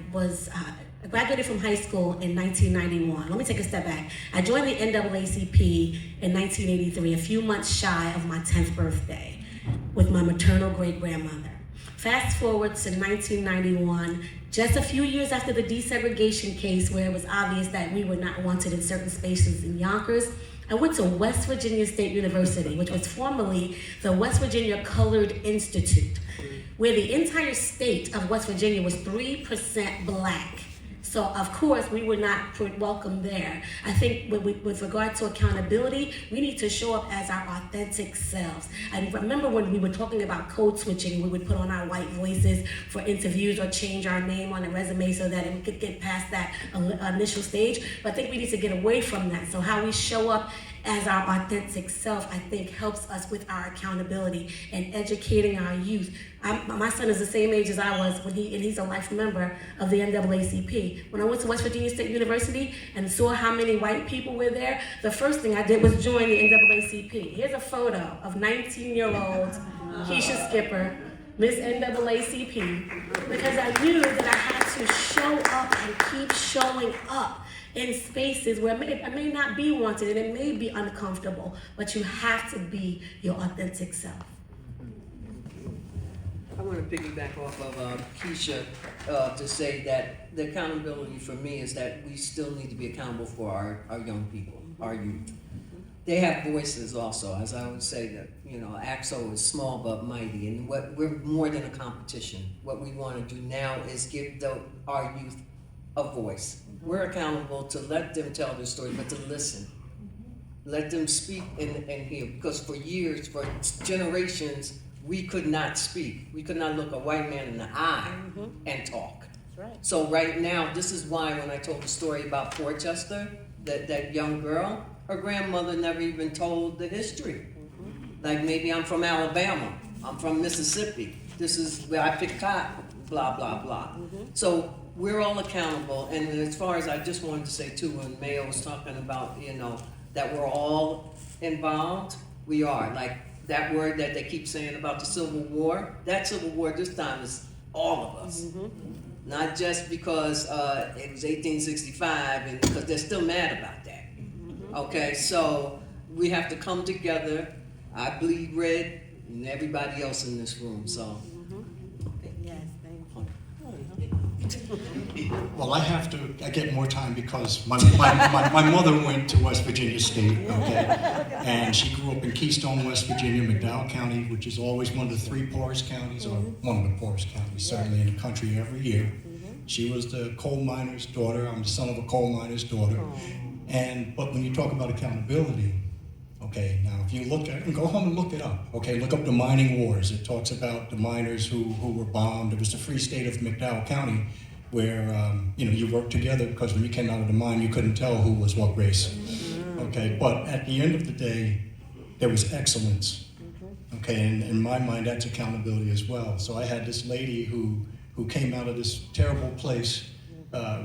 graduated from high school in 1991. Let me take a step back. I joined the NAACP in 1983, a few months shy of my 10th birthday, with my maternal great-grandmother. Fast forward to 1991, just a few years after the desegregation case where it was obvious that we were not wanted in certain spaces in Yonkers, I went to West Virginia State University, which was formerly the West Virginia Colored Institute, where the entire state of West Virginia was 3% black. So of course we were not welcome there. I think with regard to accountability, we need to show up as our authentic selves. I remember when we were talking about code switching, we would put on our white voices for interviews or change our name on a resume so that we could get past that initial stage. But I think we need to get away from that. So how we show up as our authentic self, I think, helps us with our accountability and educating our youth. My son is the same age as I was and he's a life member of the NAACP. When I went to West Virginia State University and saw how many white people were there, the first thing I did was join the NAACP. Here's a photo of 19-year-old Keisha Skipper, Miss NAACP, because I knew that I had to show up and keep showing up in spaces where I may not be wanted and it may be uncomfortable, but you have to be your authentic self. I want to piggyback off of Keisha to say that the accountability for me is that we still need to be accountable for our young people, our youth. They have voices also, as I would say that, AXO is small but mighty, and we're more than a competition. What we want to do now is give our youth a voice. We're accountable to let them tell their story, but to listen. Let them speak and hear, because for years, for generations, we could not speak. We could not look a white man in the eye and talk. That's right. So right now, this is why when I told the story about Portchester, that young girl, her grandmother never even told the history. Like maybe I'm from Alabama, I'm from Mississippi, this is where I pick cotton, blah, blah, blah. So we're all accountable, and as far as I just wanted to say too, when Mayo was talking about, that we're all involved, we are. Like that word that they keep saying about the Civil War, that Civil War this time is all of us. Not just because it was 1865, and because they're still mad about that. Okay, so we have to come together. I bleed red, and everybody else in this room, so. Yes, thank Well, I get more time because my mother went to West Virginia State, okay? And she grew up in Keystone, West Virginia, McDowell County, which is always one of the 3 poorest counties, or one of the poorest counties, certainly in the country every year. She was the coal miner's daughter. I'm the son of a coal miner's daughter. But when you talk about accountability, okay, now if you look at it, and go home and look it up, okay, look up the mining wars. It talks about the miners who were bombed. It was the Free State of McDowell County where, you worked together because when you came out of the mine, you couldn't tell who was what race, okay? But at the end of the day, there was excellence, okay? And in my mind, that's accountability as well. So I had this lady who came out of this terrible place,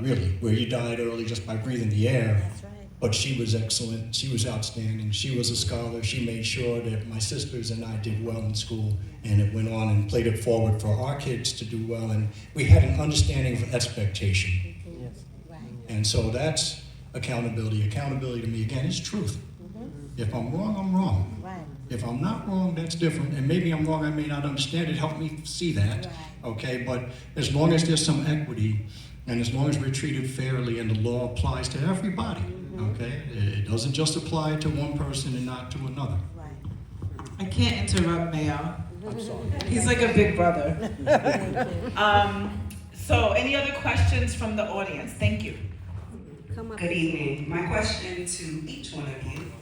really, where you died early just by breathing the air. That's right. But she was excellent, she was outstanding, she was a scholar, she made sure that my sisters and I did well in school, and it went on and played it forward for our kids to do well, and we had an understanding of expectation. Right. And so that's accountability. Accountability to me, again, is truth. If I'm wrong, I'm wrong. Right. If I'm not wrong, that's different, and maybe I'm wrong, I may not understand it, help me see that, Right. okay? But as long as there's some equity, and as long as we're treated fairly and the law applies to everybody, okay? It doesn't just apply to one person and not to another. Right. I can't interrupt, Mayor. I'm sorry. He's like a big brother. Thank you. So any other questions from the audience? Thank you. Come up. Good evening. My question to each one of you.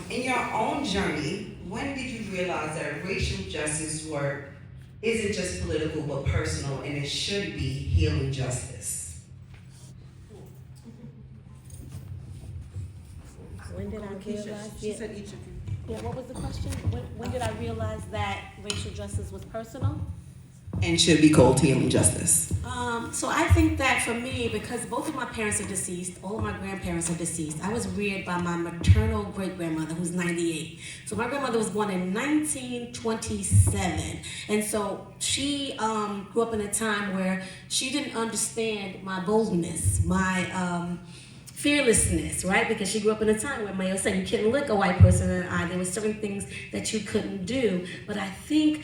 In your own journey, when did you realize that racial justice work isn't just political but personal and it should be healing justice? When did I realize? She said each of you. Yeah, what was the question? When did I realize that racial justice was personal? And should be called healing justice. So I think that for me, because both of my parents are deceased, all of my grandparents are deceased, I was reared by my maternal great-grandmother who's 98. So my grandmother was born in 1927. And so she grew up in a time where she didn't understand my boldness, my fearlessness, right? Because she grew up in a time where Mayo said you couldn't look a white person in the eye. There were certain things that you couldn't do. But I think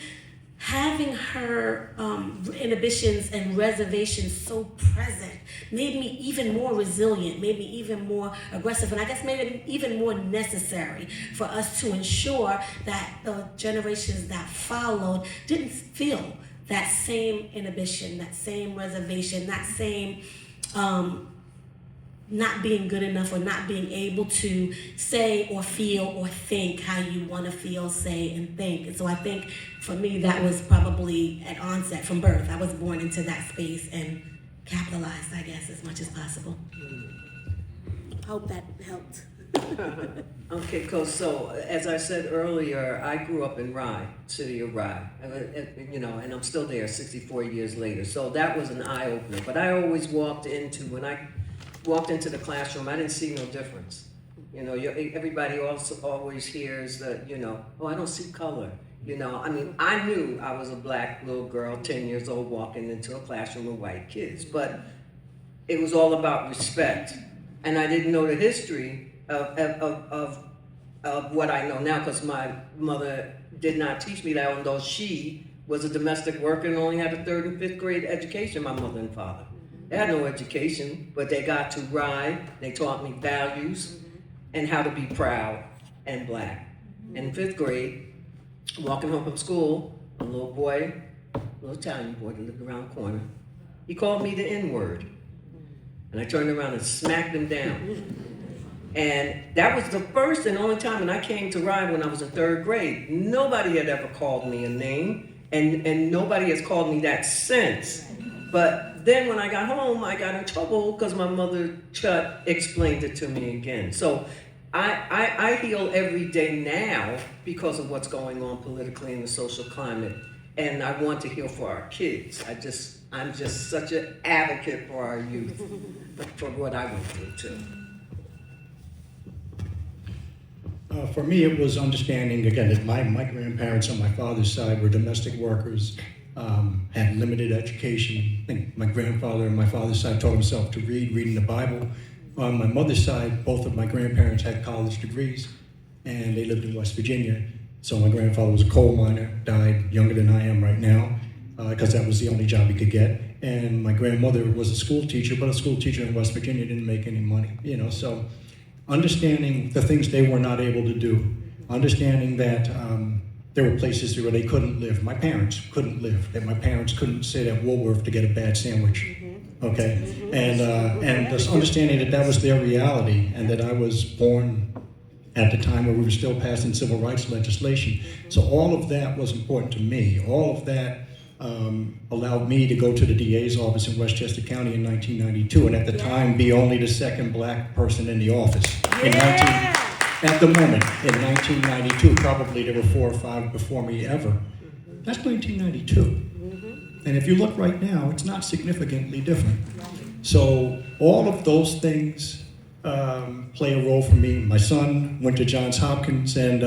having her inhibitions and reservations so present made me even more resilient, made me even more aggressive, and I guess made it even more necessary for us to ensure that the generations that followed didn't feel that same inhibition, that same reservation, that same not being good enough or not being able to say or feel or think how you want to feel, say, and think. And so I think for me that was probably at onset from birth. I was born into that space and capitalized, I guess, as much as possible. Hope that helped. Okay, so as I said earlier, I grew up in Rye, city of Rye, you know, and I'm still there 64 years later. So that was an eye-opener. But I always walked into the classroom, I didn't see no difference. You know, everybody also always hears that, you know, oh, I don't see color. You know, I mean, I knew I was a black little girl, 10 years old, walking into a classroom with white kids, but it was all about respect. And I didn't know the history of what I know now, because my mother did not teach me that, although she was a domestic worker and only had a 3rd and 5th grade education, my mother and father. They had no education, but they got to ride. They taught me values and how to be proud and black. In 5th grade, walking home from school, a little boy, a little Italian boy that lived around the corner, he called me the N-word. And I turned around and smacked him down. And that was the first and only time when I came to ride when I was in 3rd grade. Nobody had ever called me a name, and nobody has called me that since. But then when I got home, I got in trouble because my mother, Chut, explained it to me again. So I heal every day now because of what's going on politically in the social climate. And I want to heal for our kids. I'm just such an advocate for our youth, for what I went through too. For me, it was understanding, again, that my grandparents on my father's side were domestic workers, had limited education. I think my grandfather on my father's side taught himself to reading the Bible. On my mother's side, both of my grandparents had college degrees, and they lived in West Virginia. So my grandfather was a coal miner, died younger than I am right now, because that was the only job he could get. And my grandmother was a school teacher, but a school teacher in West Virginia didn't make any money, you know, so understanding the things they were not able to do, understanding that there were places where they couldn't live. My parents couldn't live, that my parents couldn't sit at Woolworth to get a bad sandwich, okay? And just understanding that that was their reality, and that I was born at the time where we were still passing civil rights legislation. So all of that was important to me. All of that allowed me to go to the DA's office in Westchester County in 1992, and at the time be only the second black person in the office. At the moment, in 1992, probably there were 4 or 5 before me ever. That's 1992. And if you look right now, it's not significantly different. So all of those things play a role for me. My son went to Johns Hopkins and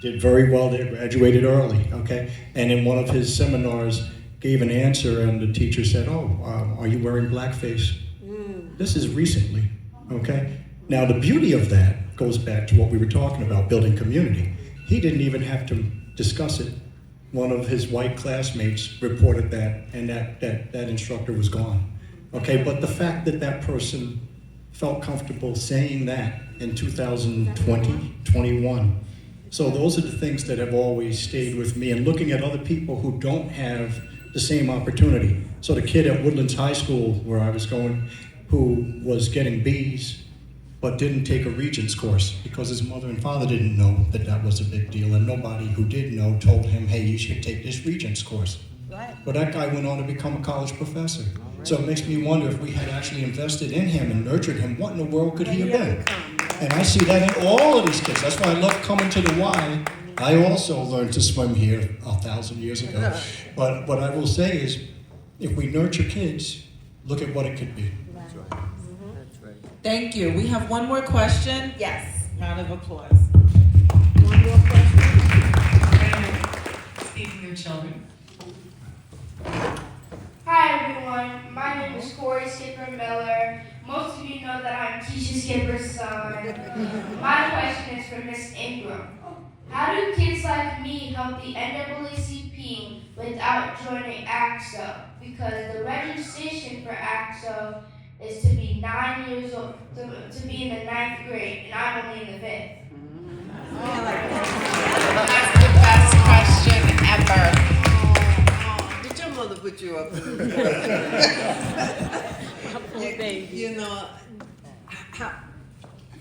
did very well there, graduated early, okay? And in one of his seminars, gave an answer, and the teacher said, oh, are you wearing blackface? This is recently, okay? Now, the beauty of that goes back to what we were talking about, building community. He didn't even have to discuss it. One of his white classmates reported that, and that instructor was gone. Okay, but the fact that that person felt comfortable saying that in 2020, 21. So those are the things that have always stayed with me, and looking at other people who don't have the same opportunity. So the kid at Woodlands High School, where I was going, who was getting B's, but didn't take a Regents course because his mother and father didn't know that that was a big deal, and nobody who did know told him, hey, you should take this Regents course. Right. But that guy went on to become a college professor. So it makes me wonder if we had actually invested in him and nurtured him, what in the world could he have been? And I see that in all of these kids. That's why I love coming to the Y. I also learned to swim here 1,000 years ago. But what I will say is, if we nurture kids, look at what it could be. That's right. Thank you. We have one more question. Yes, round of applause. One more question? Speaking of children. Hi everyone, my name is Corey Skipper Miller. Most of you know that I'm Keisha Skipper's son. My question is for Miss Ingram. How do kids like me help the NAACP without joining ACSO? Because the registration for ACSO is to be 9 years old, to be in the 9th grade, and I'm only in the 5th. That's the best question ever. Did your mother put you up? You know,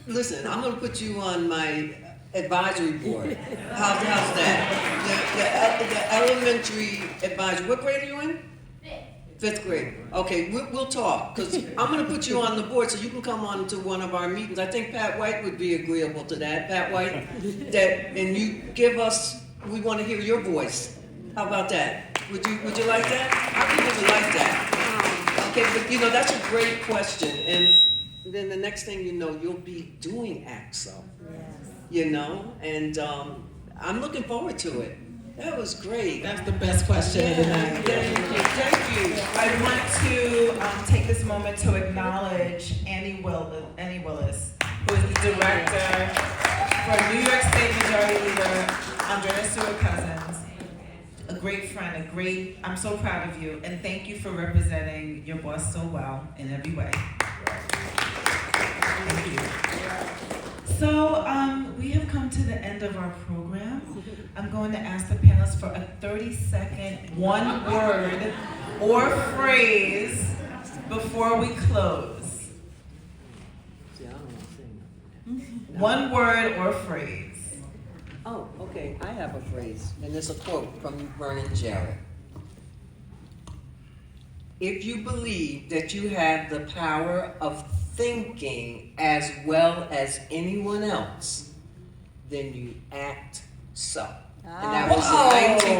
listen, I'm going to put you on my advisory board. How's that? The elementary advisory. What grade are you in? 5th grade. Okay, we'll talk, because I'm going to put you on the board so you can come on to one of our meetings. I think Pat White would be agreeable to that. Pat White, and you give us, we want to hear your voice. How about that? Would you like that? How many would like that? Okay, but you know, that's a great question. And then the next thing you know, you'll be doing ACSO. You know, and I'm looking forward to it. That was great. That's the best question of the night. Thank you. I want to take this moment to acknowledge Annie Willis, who is the director for New York State Majority Leader Andrea Stewart Cousins. A great friend, I'm so proud of you, and thank you for representing your boss so well in every way. Thank you. So, we have come to the end of our program. I'm going to ask the panelists for a 30-second, one word or phrase before we close. One word or phrase. Oh, okay, I have a phrase, and it's a quote from Vernon Jarrett. If you believe that you have the power of thinking as well as anyone else, then you act so. And that was in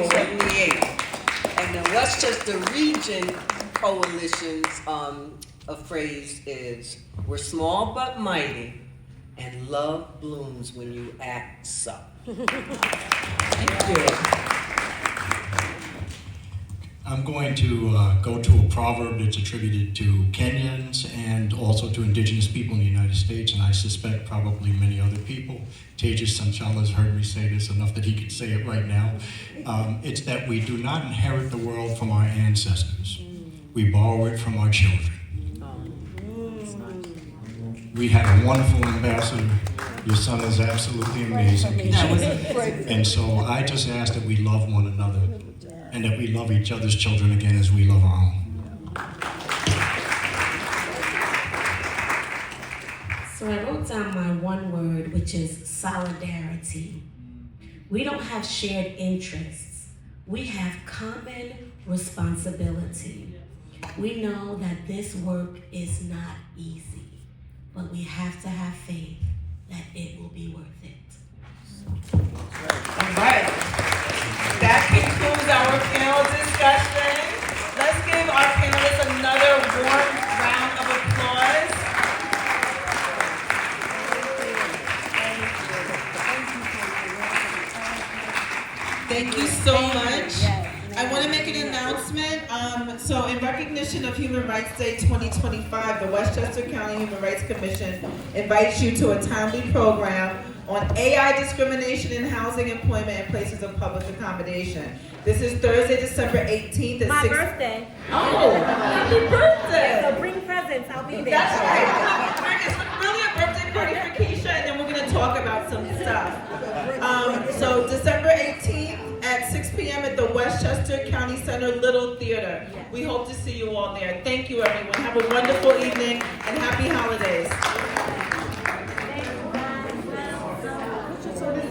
1978. And the Westchester Region Coalition's phrase is, we're small but mighty, and love blooms when you act so. Thank you. I'm going to go to a proverb that's attributed to Kenyans and also to indigenous people in the United States, and I suspect probably many other people. Tejas Sanchala's heard me say this enough that he could say it right now. It's that we do not inherit the world from our ancestors. We borrow it from our children. We had a wonderful ambassador. Your son is absolutely amazing. And so I just ask that we love one another and that we love each other's children again as we love our own. So I wrote down my one word, which is solidarity. We don't have shared interests. We have common responsibility. We know that this work is not easy, but we have to have faith that it will be worth it. All right. That concludes our panel discussion. Let's give our panelists another warm round of applause. Thank you so much. I want to make an announcement. So in recognition of Human Rights Day 2025, the Westchester County Human Rights Commission invites you to a timely program on AI discrimination in housing, employment, and places of public accommodation. This is Thursday, December 18th at My 6. birthday. Oh, happy birthday! So bring presents. I'll be there. That's right. It's really a birthday party for Keisha, and then we're going to talk about some stuff. So December 18th at 6 p.m. at the Westchester County Center Little Theater. We hope to see you all there. Thank you, everyone. Have a wonderful evening and happy holidays.